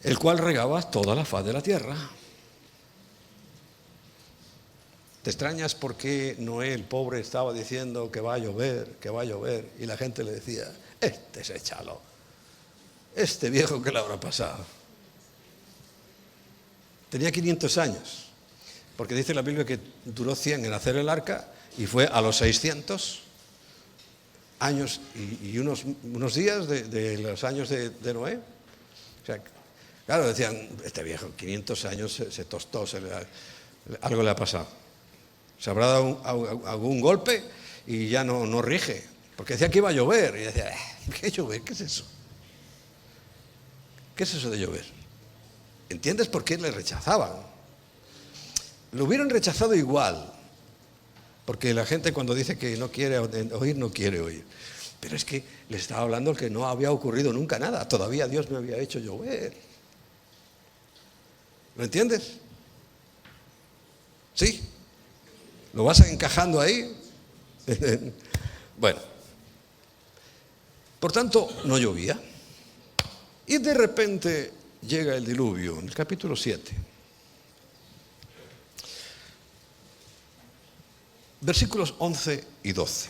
El cual regaba toda la faz de la tierra. ¿Te extrañas por qué Noé, el pobre, estaba diciendo que va a llover? Y la gente le decía: es échalo. Este viejo, ¿qué le habrá pasado? Tenía 500 años. Porque dice la Biblia que duró 100 en hacer el arca y fue a los 600 años y unos días de los años de Noé. O sea, claro, decían: este viejo, 500 años se tostó, algo le ha pasado. Se habrá dado algún golpe y ya no rige. Porque decía que iba a llover. Y decía: ¿qué llover? ¿Qué es eso? ¿Qué es eso de llover? ¿Entiendes por qué le rechazaban? Lo hubieran rechazado igual, porque la gente cuando dice que no quiere oír, no quiere oír. Pero es que les estaba hablando que no había ocurrido nunca nada. Todavía Dios no había hecho llover. ¿Lo entiendes? ¿Sí? ¿Lo vas encajando ahí? Bueno. Por tanto, no llovía. Y de repente llega el diluvio, en el capítulo 7. Versículos 11 y 12.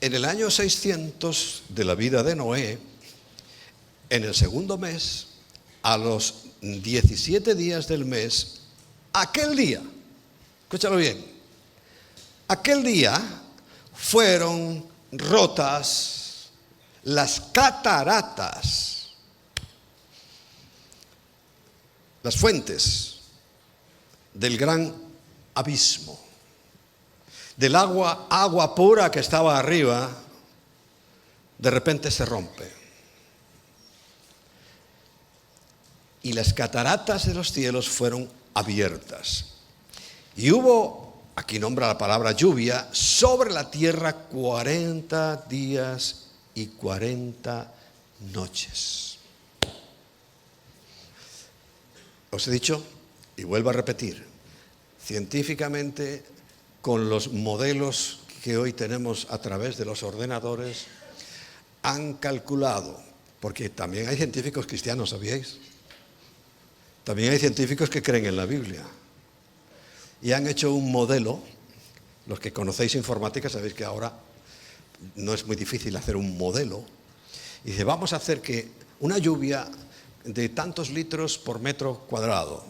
En el año 600 de la vida de Noé, en el segundo mes, a los 17 días del mes, aquel día, escúchalo bien, aquel día fueron rotas las cataratas, las fuentes del gran abismo. Del agua pura que estaba arriba, de repente se rompe. y las cataratas de los cielos fueron abiertas. Y hubo, aquí nombra la palabra lluvia, sobre la tierra 40 días y 40 noches. Os he dicho, y vuelvo a repetir, científicamente, con los modelos que hoy tenemos a través de los ordenadores, han calculado, porque también hay científicos cristianos, ¿sabíais? También hay científicos que creen en la Biblia. Y han hecho un modelo. Los que conocéis informática sabéis que ahora no es muy difícil hacer un modelo. Y dice, vamos a hacer que una lluvia de tantos litros por metro cuadrado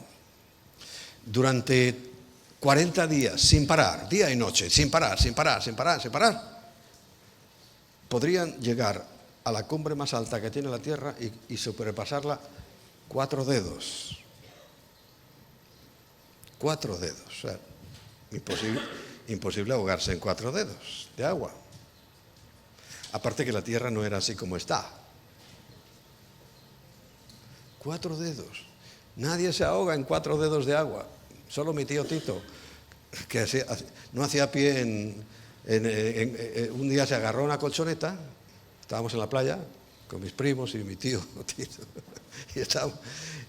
durante 40 días, sin parar, día y noche, sin parar, podrían llegar a la cumbre más alta que tiene la Tierra y sobrepasarla 4 dedos. 4 dedos, o sea, imposible ahogarse en 4 dedos de agua. Aparte que la Tierra no era así como está. 4 dedos. Nadie se ahoga en 4 dedos de agua. Solo mi tío Tito, que no hacía pie un día se agarró una colchoneta, estábamos en la playa con mis primos y mi tío Tito,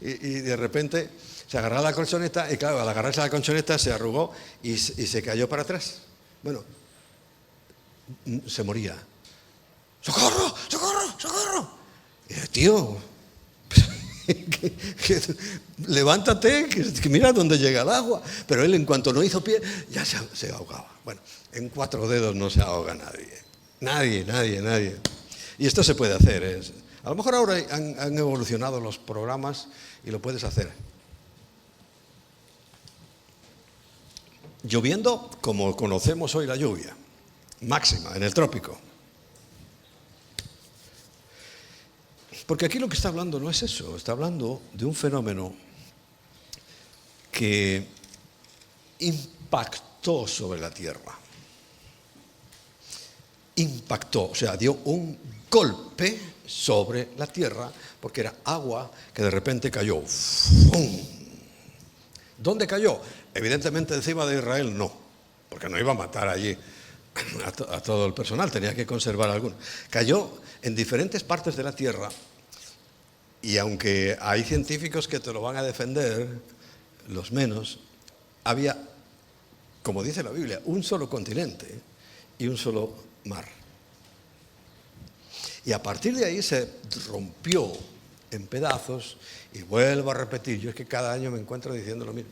y de repente se agarraba la colchoneta y claro, al agarrarse la colchoneta se arrugó y se cayó para atrás. Bueno, se moría. ¡Socorro! ¡Socorro! ¡Socorro! Y dije, tío, levántate, que mira dónde llega el agua. Pero él, en cuanto no hizo pie, ya se ahogaba. Bueno, en 4 dedos no se ahoga nadie. Nadie. Y esto se puede hacer. A lo mejor ahora han evolucionado los programas y lo puedes hacer. Lloviendo como conocemos hoy la lluvia, máxima en el trópico. Porque aquí lo que está hablando no es eso, está hablando de un fenómeno que impactó sobre la tierra. Impactó, o sea, dio un golpe sobre la tierra porque era agua que de repente cayó. ¡Fum! ¿Dónde cayó? Evidentemente encima de Israel no, porque no iba a matar allí a todo el personal, tenía que conservar alguno. Cayó en diferentes partes de la tierra y aunque hay científicos que te lo van a defender, los menos, había, como dice la Biblia, un solo continente y un solo mar. Y a partir de ahí se rompió en pedazos y vuelvo a repetir, yo es que cada año me encuentro diciendo lo mismo.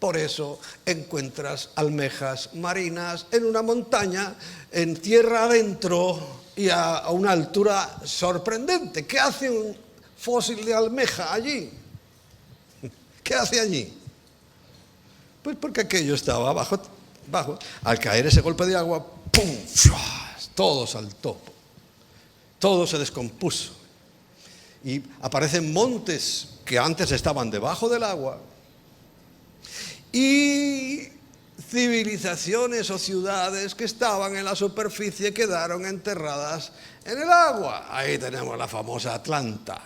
Por eso encuentras almejas marinas en una montaña, en tierra adentro y a una altura sorprendente. ¿Qué hace un fósil de almeja allí? ¿Qué hace allí? Pues porque aquello estaba bajo. Al caer ese golpe de agua, ¡pum! Todo saltó, todo se descompuso. Y aparecen montes que antes estaban debajo del agua. Y civilizaciones o ciudades que estaban en la superficie quedaron enterradas en el agua. Ahí tenemos la famosa Atlanta.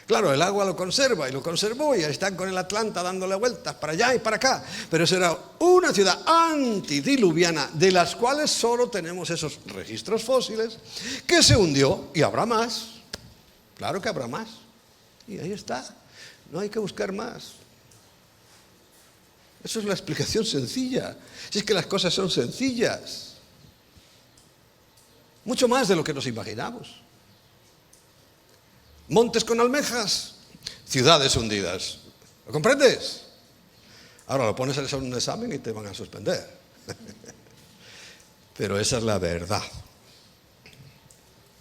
Claro, el agua lo conserva y lo conservó y están con el Atlanta dándole vueltas para allá y para acá. Pero eso era una ciudad antidiluviana de las cuales solo tenemos esos registros fósiles que se hundió y habrá más. Claro que habrá más. Y ahí está. No hay que buscar más. Eso es la explicación sencilla. Si es que las cosas son sencillas. Mucho más de lo que nos imaginamos. Montes con almejas, ciudades hundidas. ¿Lo comprendes? Ahora lo pones a un examen y te van a suspender. Pero esa es la verdad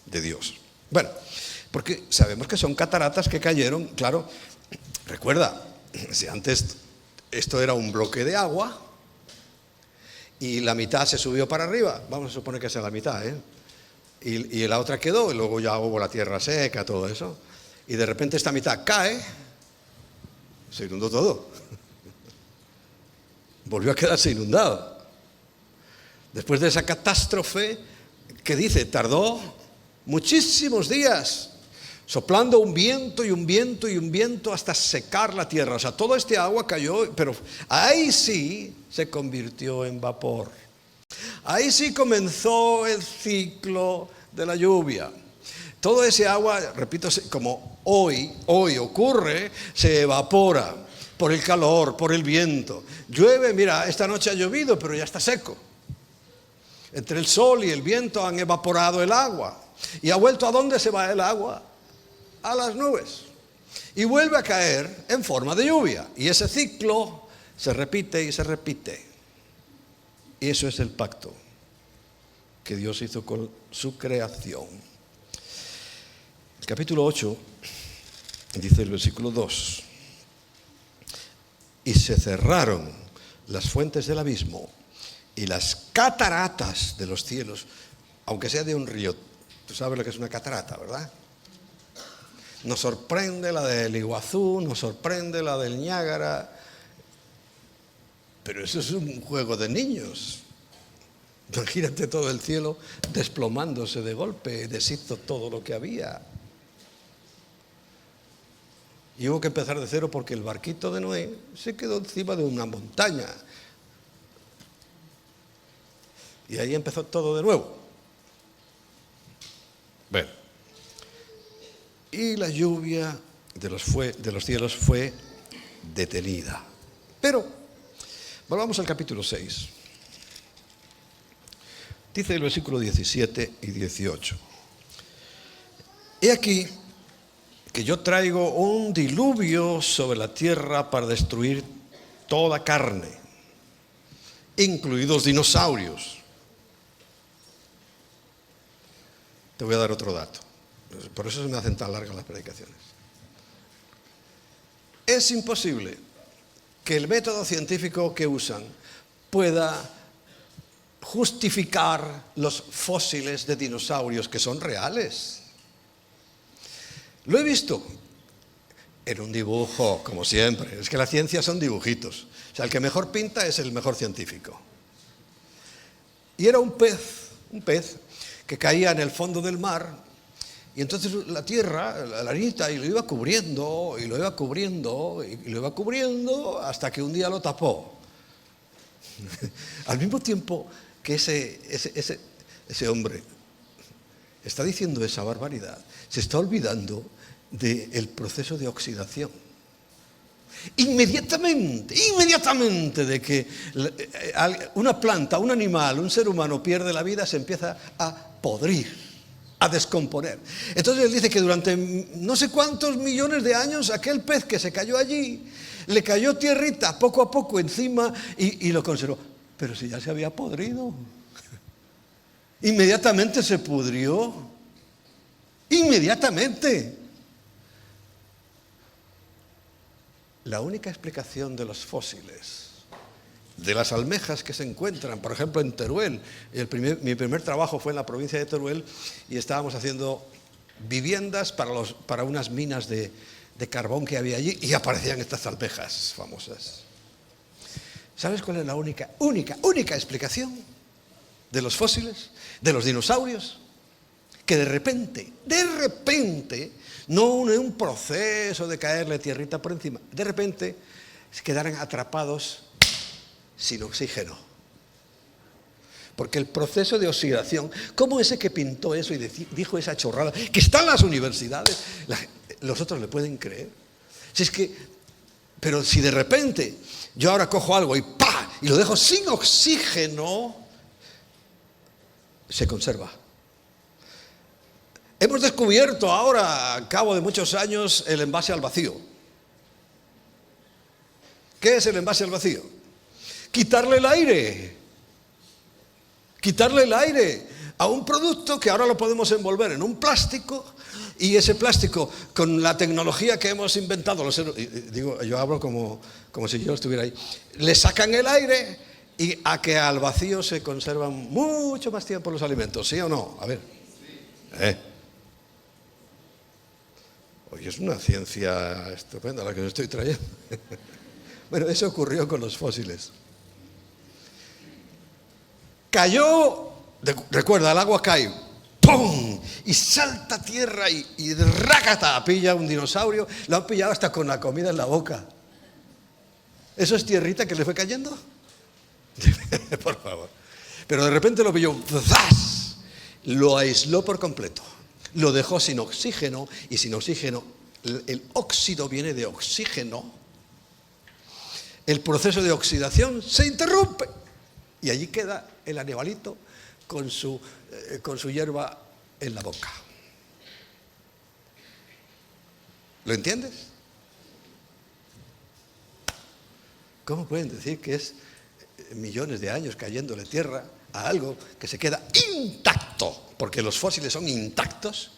de Dios. Bueno, porque sabemos que son cataratas que cayeron, claro. Recuerda, si antes esto era un bloque de agua y la mitad se subió para arriba, vamos a suponer que sea la mitad, y la otra quedó, y luego ya hubo la tierra seca, todo eso, y de repente esta mitad cae, se inundó todo. Volvió a quedarse inundado. Después de esa catástrofe, ¿qué dice? Tardó muchísimos días. soplando un viento y un viento y un viento hasta secar la tierra. O sea, todo este agua cayó, pero ahí sí se convirtió en vapor. Ahí sí comenzó el ciclo de la lluvia. Todo ese agua, repito, como hoy ocurre, se evapora por el calor, por el viento. Llueve, mira, esta noche ha llovido, pero ya está seco. Entre el sol y el viento han evaporado el agua. ¿Y ha vuelto a dónde se va el agua? A las nubes. Y vuelve a caer en forma de lluvia. Y ese ciclo se repite y se repite. Y eso es el pacto que Dios hizo con su creación. El capítulo 8 dice el versículo 2: y se cerraron las fuentes del abismo y las cataratas de los cielos, aunque sea de un río. Tú sabes lo que es una catarata, ¿verdad? Nos sorprende la del Iguazú, nos sorprende la del Niágara, pero eso es un juego de niños. Imagínate todo el cielo desplomándose de golpe, deshizo todo lo que había. Y hubo que empezar de cero porque el barquito de Noé se quedó encima de una montaña. Y ahí empezó todo de nuevo. Bueno. Y la lluvia de los cielos fue detenida. Pero, volvamos al capítulo 6. Dice el versículo 17 y 18. He aquí que yo traigo un diluvio sobre la tierra para destruir toda carne, incluidos dinosaurios. Te voy a dar otro dato. Por eso se me hacen tan largas las predicaciones. Es imposible que el método científico que usan pueda justificar los fósiles de dinosaurios que son reales. Lo he visto en un dibujo, como siempre. Es que la ciencia son dibujitos. O sea, el que mejor pinta es el mejor científico. Y era un pez que caía en el fondo del mar. Y entonces la tierra, la arenita, y lo iba cubriendo, y lo iba cubriendo, y lo iba cubriendo, hasta que un día lo tapó. Al mismo tiempo que ese hombre está diciendo esa barbaridad, se está olvidando del proceso de oxidación. Inmediatamente de que una planta, un animal, un ser humano pierde la vida, se empieza a podrir, a descomponer. Entonces él dice que durante no sé cuántos millones de años aquel pez que se cayó allí, le cayó tierrita poco a poco encima y lo conservó. Pero si ya se había podrido. Inmediatamente se pudrió. Inmediatamente. La única explicación de los fósiles, de las almejas que se encuentran, por ejemplo en Teruel, mi primer trabajo fue en la provincia de Teruel y estábamos haciendo viviendas para unas minas de carbón que había allí y aparecían estas almejas famosas. ¿Sabes cuál es la única explicación de los fósiles, de los dinosaurios? Que de repente, no en un proceso de caerle tierrita por encima, de repente se quedaran atrapados sin oxígeno. Porque el proceso de oxidación, ¿cómo ese que pintó eso y dijo esa chorrada, que está en las universidades, los otros le pueden creer? Pero si de repente yo ahora cojo algo y ¡pa! Y lo dejo sin oxígeno, se conserva. Hemos descubierto ahora, al cabo de muchos años, el envase al vacío. ¿Qué es el envase al vacío? Quitarle el aire a un producto que ahora lo podemos envolver en un plástico, y ese plástico, con la tecnología que hemos inventado, yo hablo como si yo estuviera ahí, le sacan el aire y a que al vacío se conservan mucho más tiempo los alimentos, ¿sí o no? A ver. Oye, es una ciencia estupenda la que os estoy trayendo. Bueno, eso ocurrió con los fósiles. Cayó, recuerda, el agua cae, ¡pum! Y salta a tierra y rácata, pilla un dinosaurio. Lo han pillado hasta con la comida en la boca. ¿Eso es tierrita que le fue cayendo? Por favor. Pero de repente lo pilló, ¡zas! Lo aisló por completo. Lo dejó sin oxígeno, y sin oxígeno, el óxido viene de oxígeno. El proceso de oxidación se interrumpe. Y allí queda el animalito con su hierba en la boca. ¿Lo entiendes? ¿Cómo pueden decir que es millones de años cayéndole tierra a algo que se queda intacto? Porque los fósiles son intactos,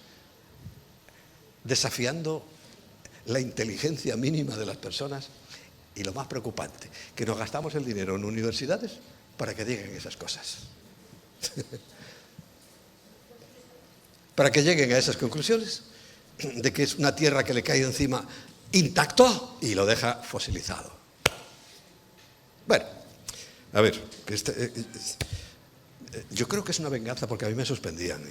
desafiando la inteligencia mínima de las personas. Y lo más preocupante, que nos gastamos el dinero en universidades para que digan esas cosas. Para que lleguen a esas conclusiones de que es una tierra que le cae encima intacto y lo deja fosilizado. Bueno, a ver, yo creo que es una venganza porque a mí me suspendían.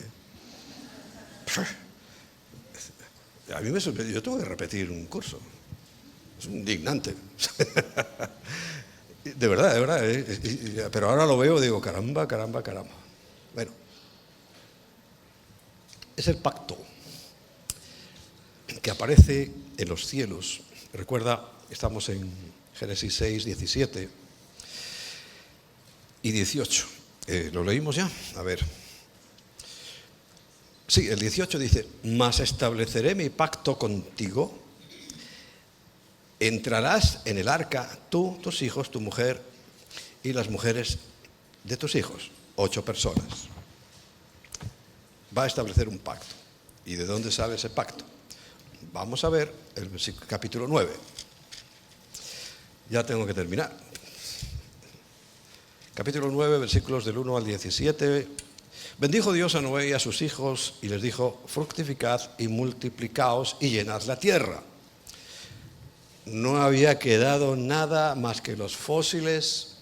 A mí me suspendían, yo tuve que repetir un curso. Es indignante. De verdad. Pero ahora lo veo y digo, caramba. Bueno, es el pacto que aparece en los cielos. Recuerda, estamos en Génesis 6, 17 y 18. ¿Lo leímos ya? A ver. Sí, el 18 dice, mas estableceré mi pacto contigo. Entrarás en el arca, tú, tus hijos, tu mujer y las mujeres de tus hijos. 8 personas. Va a establecer un pacto. ¿Y de dónde sale ese pacto? Vamos a ver el capítulo 9. Ya tengo que terminar. Capítulo 9, versículos del 1 al 17. Bendijo Dios a Noé y a sus hijos y les dijo, fructificad y multiplicaos y llenad la tierra. No había quedado nada más que los fósiles,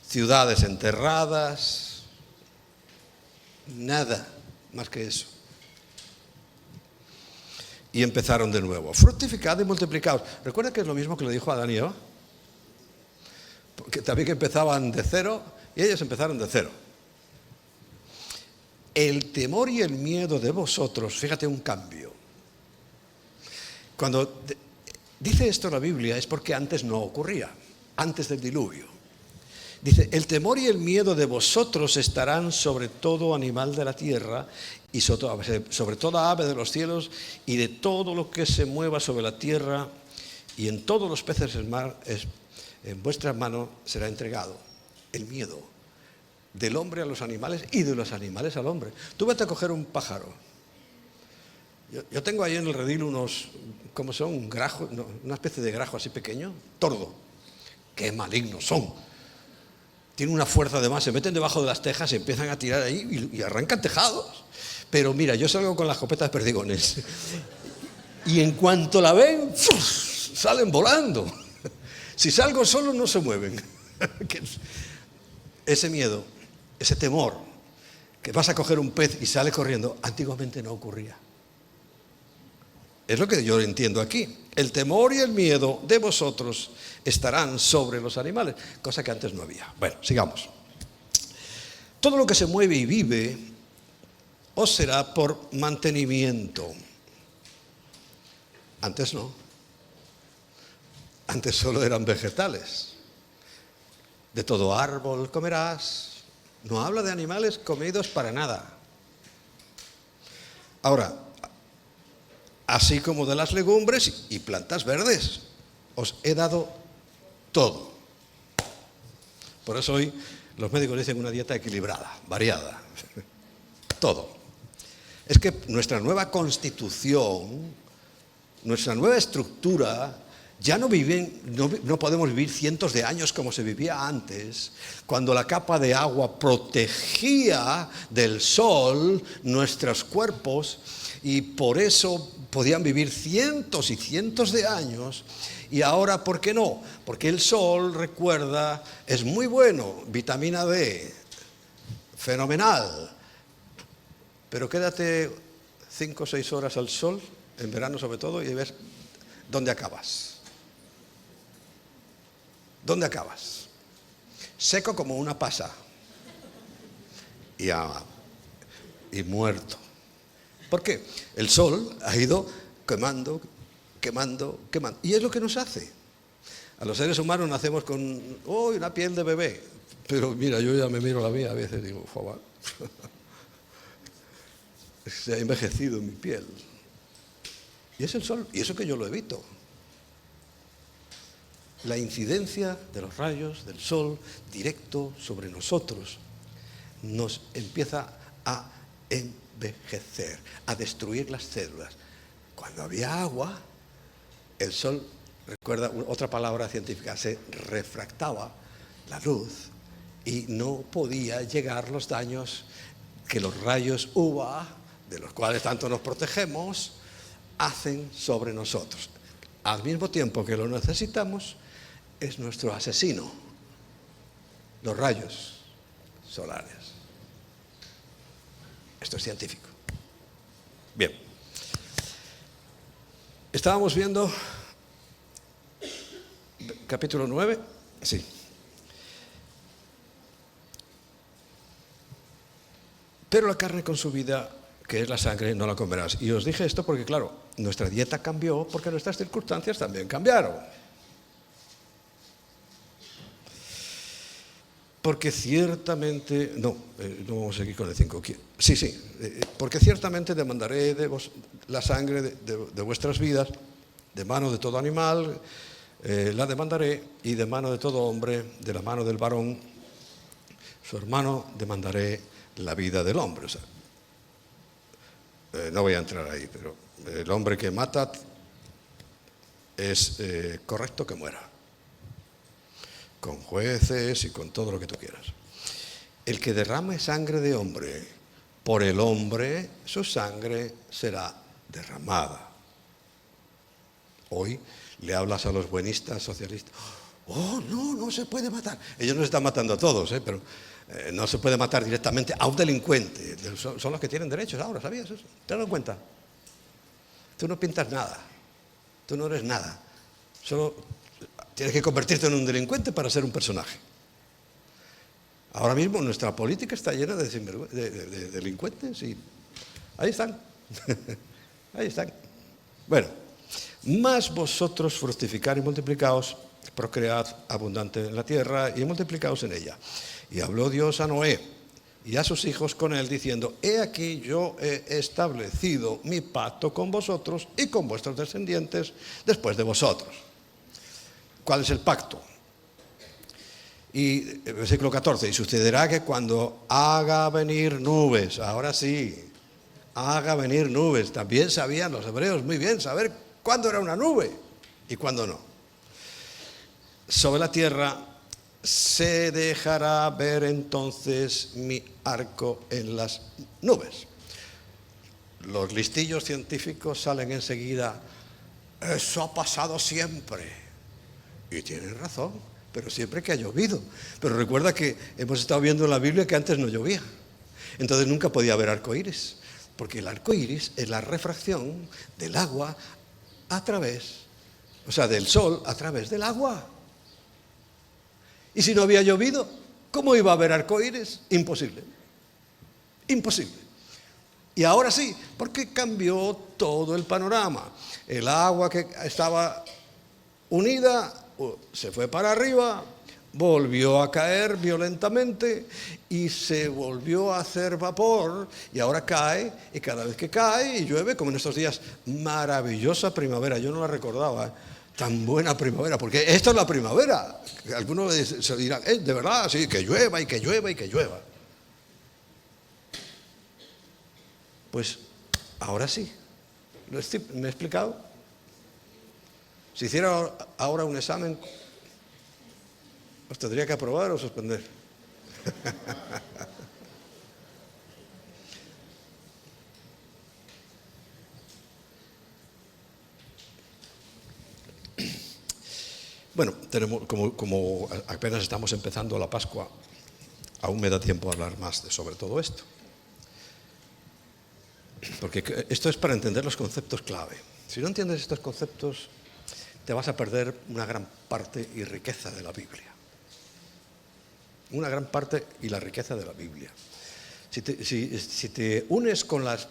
ciudades enterradas, nada más que eso. Y empezaron de nuevo, fructificad y multiplicaos. ¿Recuerda que es lo mismo que le dijo a Adán y Eva? Porque también empezaban de cero y ellos empezaron de cero. El temor y el miedo de vosotros, fíjate un cambio. Cuando dice esto la Biblia es porque antes no ocurría, antes del diluvio. Dice, el temor y el miedo de vosotros estarán sobre todo animal de la tierra y sobre toda ave de los cielos y de todo lo que se mueva sobre la tierra y en todos los peces del mar en vuestra mano será entregado. El miedo del hombre a los animales y de los animales al hombre. Tú vete a coger un pájaro. Yo tengo ahí en el redil unos, ¿cómo son? Grajos, no, una especie de grajo así pequeño, tordo. ¡Qué malignos son! Tienen una fuerza además, se meten debajo de las tejas, se empiezan a tirar ahí y arrancan tejados. Pero mira, yo salgo con las escopetas de perdigones. Y en cuanto la ven, ¡fuf!, salen volando. Si salgo solo no se mueven. Ese miedo, ese temor, que vas a coger un pez y sale corriendo, antiguamente no ocurría. Es lo que yo entiendo aquí. El temor y el miedo de vosotros estarán sobre los animales, cosa que antes no había. Bueno, sigamos. Todo lo que se mueve y vive os será por mantenimiento. Antes no. Antes solo eran vegetales. De todo árbol comerás. No habla de animales comidos para nada. Ahora, así como de las legumbres y plantas verdes, os he dado todo. Por eso hoy los médicos dicen una dieta equilibrada, variada. Todo. Es que nuestra nueva constitución, nuestra nueva estructura, ya no podemos vivir cientos de años como se vivía antes, cuando la capa de agua protegía del sol nuestros cuerpos y por eso podían vivir cientos y cientos de años. Y ahora, ¿por qué no? Porque el sol, recuerda, es muy bueno, vitamina D, fenomenal. Pero quédate 5 o 6 horas al sol, en verano sobre todo, y ves dónde acabas. ¿Dónde acabas? Seco como una pasa y muerto. ¿Por qué? El sol ha ido quemando. Y es lo que nos hace. A los seres humanos nacemos con una piel de bebé. Pero mira, yo ya me miro la mía a veces y digo, joder, se ha envejecido mi piel. Y es el sol, y eso que yo lo evito. La incidencia de los rayos del sol directo sobre nosotros nos empieza a envejecer, a destruir las células. Cuando había agua, el sol, recuerda otra palabra científica, se refractaba la luz y no podía llegar los daños que los rayos UVA, de los cuales tanto nos protegemos, hacen sobre nosotros. Al mismo tiempo que lo necesitamos, es nuestro asesino, los rayos solares. Esto es científico. Bien. Estábamos viendo capítulo 9. Sí. Pero la carne con su vida, que es la sangre, no la comerás. Y os dije esto porque, claro, nuestra dieta cambió porque nuestras circunstancias también cambiaron. Porque ciertamente, no vamos a seguir con el 5. Sí, porque ciertamente demandaré de vos la sangre de vuestras vidas, de mano de todo animal, la demandaré, y de mano de todo hombre, de la mano del varón, su hermano, demandaré la vida del hombre. O sea, no voy a entrar ahí, pero el hombre que mata es correcto que muera, con jueces y con todo lo que tú quieras. El que derrame sangre de hombre, por el hombre su sangre será derramada. Hoy le hablas a los buenistas, socialistas, no se puede matar. Ellos nos están matando a todos, pero no se puede matar directamente a un delincuente. Son los que tienen derechos ahora, ¿sabías eso? ¿Te has dado cuenta? Tú no pintas nada, tú no eres nada, solo tienes que convertirte en un delincuente para ser un personaje. Ahora mismo nuestra política está llena de delincuentes y ahí están. Ahí están. Bueno, mas vosotros fructificad y multiplicaos, procread abundante en la tierra y multiplicaos en ella. Y habló Dios a Noé y a sus hijos con él, diciendo: he aquí yo he establecido mi pacto con vosotros y con vuestros descendientes después de vosotros. ¿Cuál es el pacto? Y versículo 14, y sucederá que cuando haga venir nubes, ahora sí, haga venir nubes, también sabían los hebreos muy bien saber cuándo era una nube y cuándo no. Sobre la tierra se dejará ver entonces mi arco en las nubes. Los listillos científicos salen enseguida: eso ha pasado siempre. Y tienen razón, pero siempre que ha llovido. Pero recuerda que hemos estado viendo en la Biblia que antes no llovía. Entonces nunca podía haber arco iris, porque el arco iris es la refracción del agua del sol a través del agua. Y si no había llovido, ¿cómo iba a haber arco iris? Imposible. Imposible. Y ahora sí, porque cambió todo el panorama. El agua que estaba unida se fue para arriba, volvió a caer violentamente y se volvió a hacer vapor, y ahora cae, y cada vez que cae y llueve, como en estos días, maravillosa primavera. Yo no la recordaba, tan buena primavera, porque esto es la primavera. Algunos se dirán: de verdad, sí, que llueva y que llueva y que llueva. Pues ahora sí. ¿Me he explicado? Si hiciera ahora un examen, ¿os tendría que aprobar o suspender? Bueno, como apenas estamos empezando la Pascua, aún me da tiempo a hablar más sobre todo esto. porque esto es para entender los conceptos clave. Si no entiendes estos conceptos, te vas a perder una gran parte y riqueza de la Biblia. Una gran parte y la riqueza de la Biblia. Si te unes con las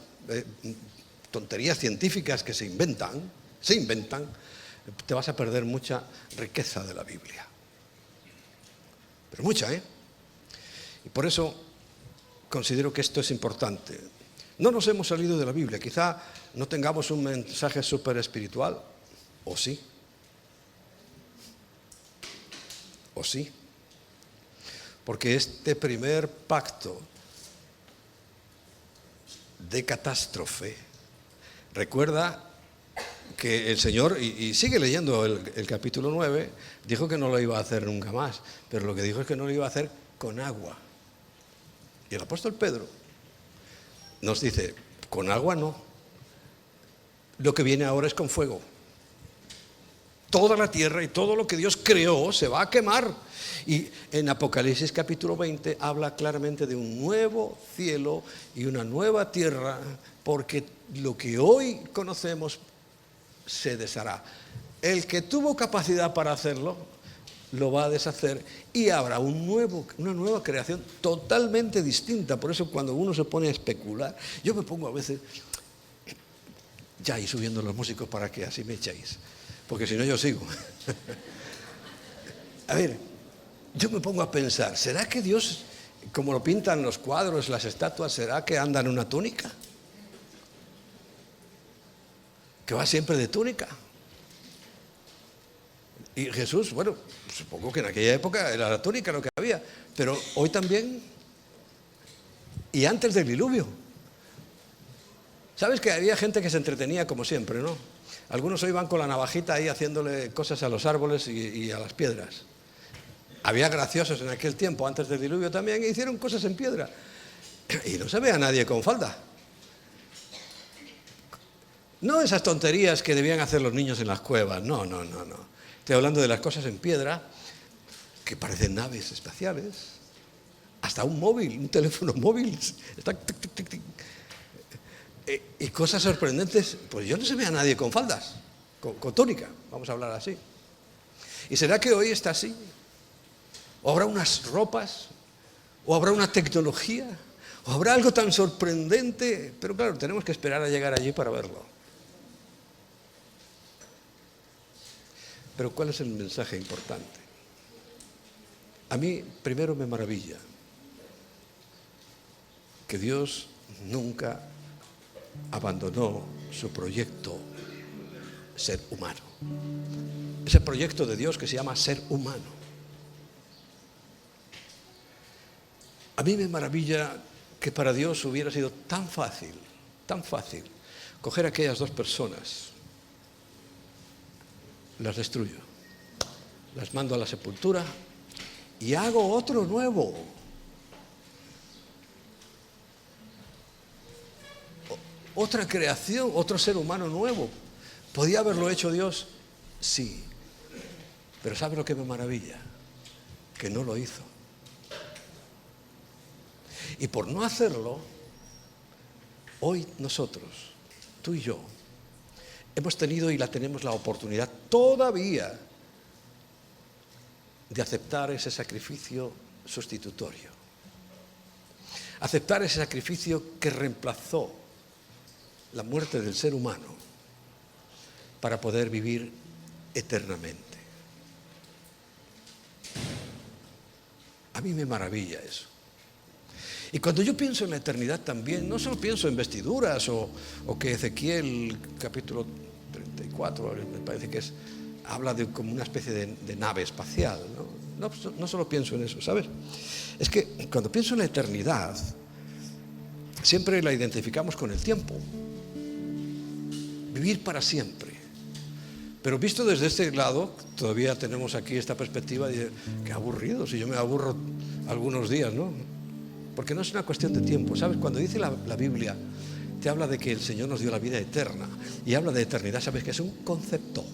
tonterías científicas que se inventan, te vas a perder mucha riqueza de la Biblia. Pero mucha, ¿eh? Y por eso considero que esto es importante. No nos hemos salido de la Biblia. Quizá no tengamos un mensaje súper espiritual, o sí. O sí. Porque este primer pacto de catástrofe, recuerda que el Señor, y sigue leyendo el capítulo 9, dijo que no lo iba a hacer nunca más, pero lo que dijo es que no lo iba a hacer con agua. Y el apóstol Pedro nos dice, con agua no, lo que viene ahora es con fuego. Toda la tierra y todo lo que Dios creó se va a quemar. Y en Apocalipsis capítulo 20 habla claramente de un nuevo cielo y una nueva tierra, porque lo que hoy conocemos se deshará. El que tuvo capacidad para hacerlo, lo va a deshacer y habrá una nueva creación totalmente distinta. Por eso cuando uno se pone a especular, yo me pongo a veces, ya y subiendo los músicos para que así me echéis, porque si no yo sigo. A ver, yo me pongo a pensar, ¿será que Dios, como lo pintan los cuadros, las estatuas, será que anda en una túnica? ¿Que va siempre de túnica? Y Jesús, bueno, supongo que en aquella época era la túnica lo que había, pero hoy también, y antes del diluvio. ¿Sabes que había gente que se entretenía como siempre, no? Algunos hoy van con la navajita ahí haciéndole cosas a los árboles y a las piedras. Había graciosos en aquel tiempo, antes del diluvio también, e hicieron cosas en piedra. Y no se ve a nadie con falda. No esas tonterías que debían hacer los niños en las cuevas, no. Estoy hablando de las cosas en piedra que parecen naves espaciales. Hasta un móvil, un teléfono móvil. Está tic, tic, tic, tic. Y cosas sorprendentes, pues yo no se ve a nadie con faldas, con túnica, vamos a hablar así. ¿Y será que hoy está así? ¿O habrá unas ropas? ¿O habrá una tecnología? ¿O habrá algo tan sorprendente? Pero claro, tenemos que esperar a llegar allí para verlo. Pero ¿cuál es el mensaje importante? A mí primero me maravilla que Dios nunca abandonó su proyecto ser humano. Ese proyecto de Dios que se llama ser humano. A mí me maravilla que para Dios hubiera sido tan fácil coger a aquellas dos personas, las destruyo, las mando a la sepultura y hago otro nuevo. Otra creación, otro ser humano nuevo. ¿Podía haberlo hecho Dios? Sí. Pero ¿sabe lo que me maravilla? Que no lo hizo. Y por no hacerlo, hoy nosotros, tú y yo, hemos tenido y tenemos la oportunidad todavía de aceptar ese sacrificio sustitutorio. Aceptar ese sacrificio que reemplazó la muerte del ser humano para poder vivir eternamente. A mí me maravilla eso. Y cuando yo pienso en la eternidad también, no solo pienso en vestiduras o que Ezequiel capítulo 34, me parece que habla de como una especie de nave espacial, ¿no? No solo pienso en eso, ¿sabes? Es que cuando pienso en la eternidad, siempre la identificamos con el tiempo. Vivir para siempre. Pero visto desde este lado, todavía tenemos aquí esta perspectiva de qué aburrido, si yo me aburro algunos días, ¿no? Porque no es una cuestión de tiempo, ¿sabes? Cuando dice la Biblia, te habla de que el Señor nos dio la vida eterna y habla de eternidad, ¿sabes? Que es un concepto.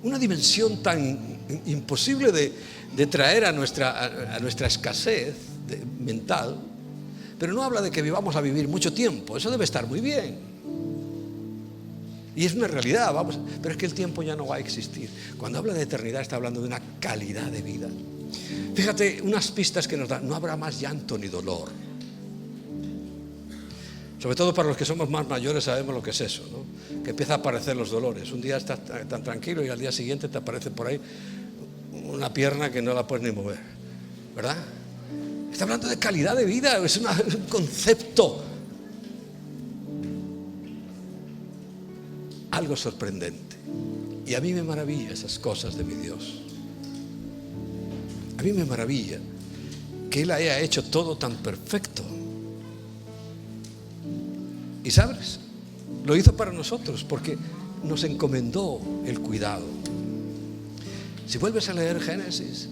Una dimensión tan imposible de traer a nuestra escasez mental, Pero no habla de que vivamos a vivir mucho tiempo. Eso debe estar muy bien. Y es una realidad, vamos. Pero es que el tiempo ya no va a existir. Cuando habla de eternidad está hablando de una calidad de vida. Fíjate, unas pistas que nos dan. No habrá más llanto ni dolor. Sobre todo para los que somos más mayores sabemos lo que es eso, ¿no? Que empieza a aparecer los dolores. Un día estás tan tranquilo y al día siguiente te aparece por ahí una pierna que no la puedes ni mover, ¿verdad? Está hablando de calidad de vida, es un concepto algo sorprendente. Y a mí me maravilla esas cosas de mi Dios. A mí me maravilla que Él haya hecho todo tan perfecto. Y sabes, lo hizo para nosotros porque nos encomendó el cuidado. Si vuelves a leer Génesis,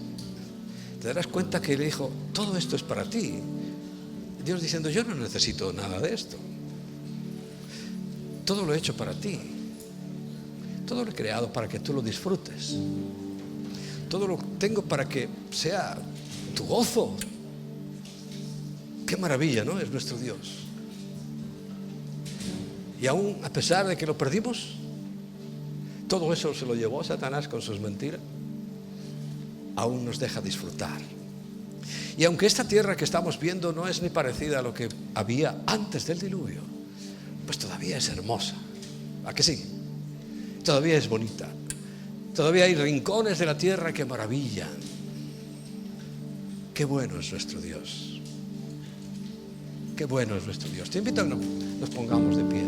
te darás cuenta que le dijo, todo esto es para ti. Dios diciendo, yo no necesito nada de esto. Todo lo he hecho para ti. Todo lo he creado para que tú lo disfrutes. Todo lo tengo para que sea tu gozo. Qué maravilla, ¿no? Es nuestro Dios. Y aún a pesar de que lo perdimos, todo eso se lo llevó Satanás con sus mentiras, aún nos deja disfrutar. Y aunque esta tierra que estamos viendo no es ni parecida a lo que había antes del diluvio, pues todavía es hermosa. ¿A que sí? Todavía es bonita. Todavía hay rincones de la tierra que maravillan. Qué bueno es nuestro Dios. Qué bueno es nuestro Dios. Te invito a que nos pongamos de pie.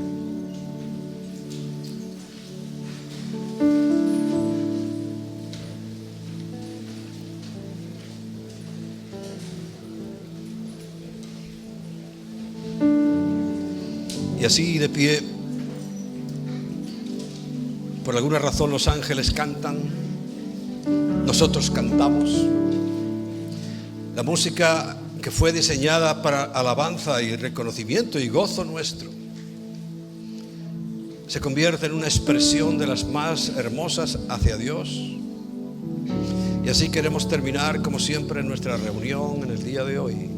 Y así de pie, por alguna razón los ángeles cantan, nosotros cantamos. La música que fue diseñada para alabanza y reconocimiento y gozo nuestro se convierte en una expresión de las más hermosas hacia Dios. Y así queremos terminar como siempre nuestra reunión en el día de hoy,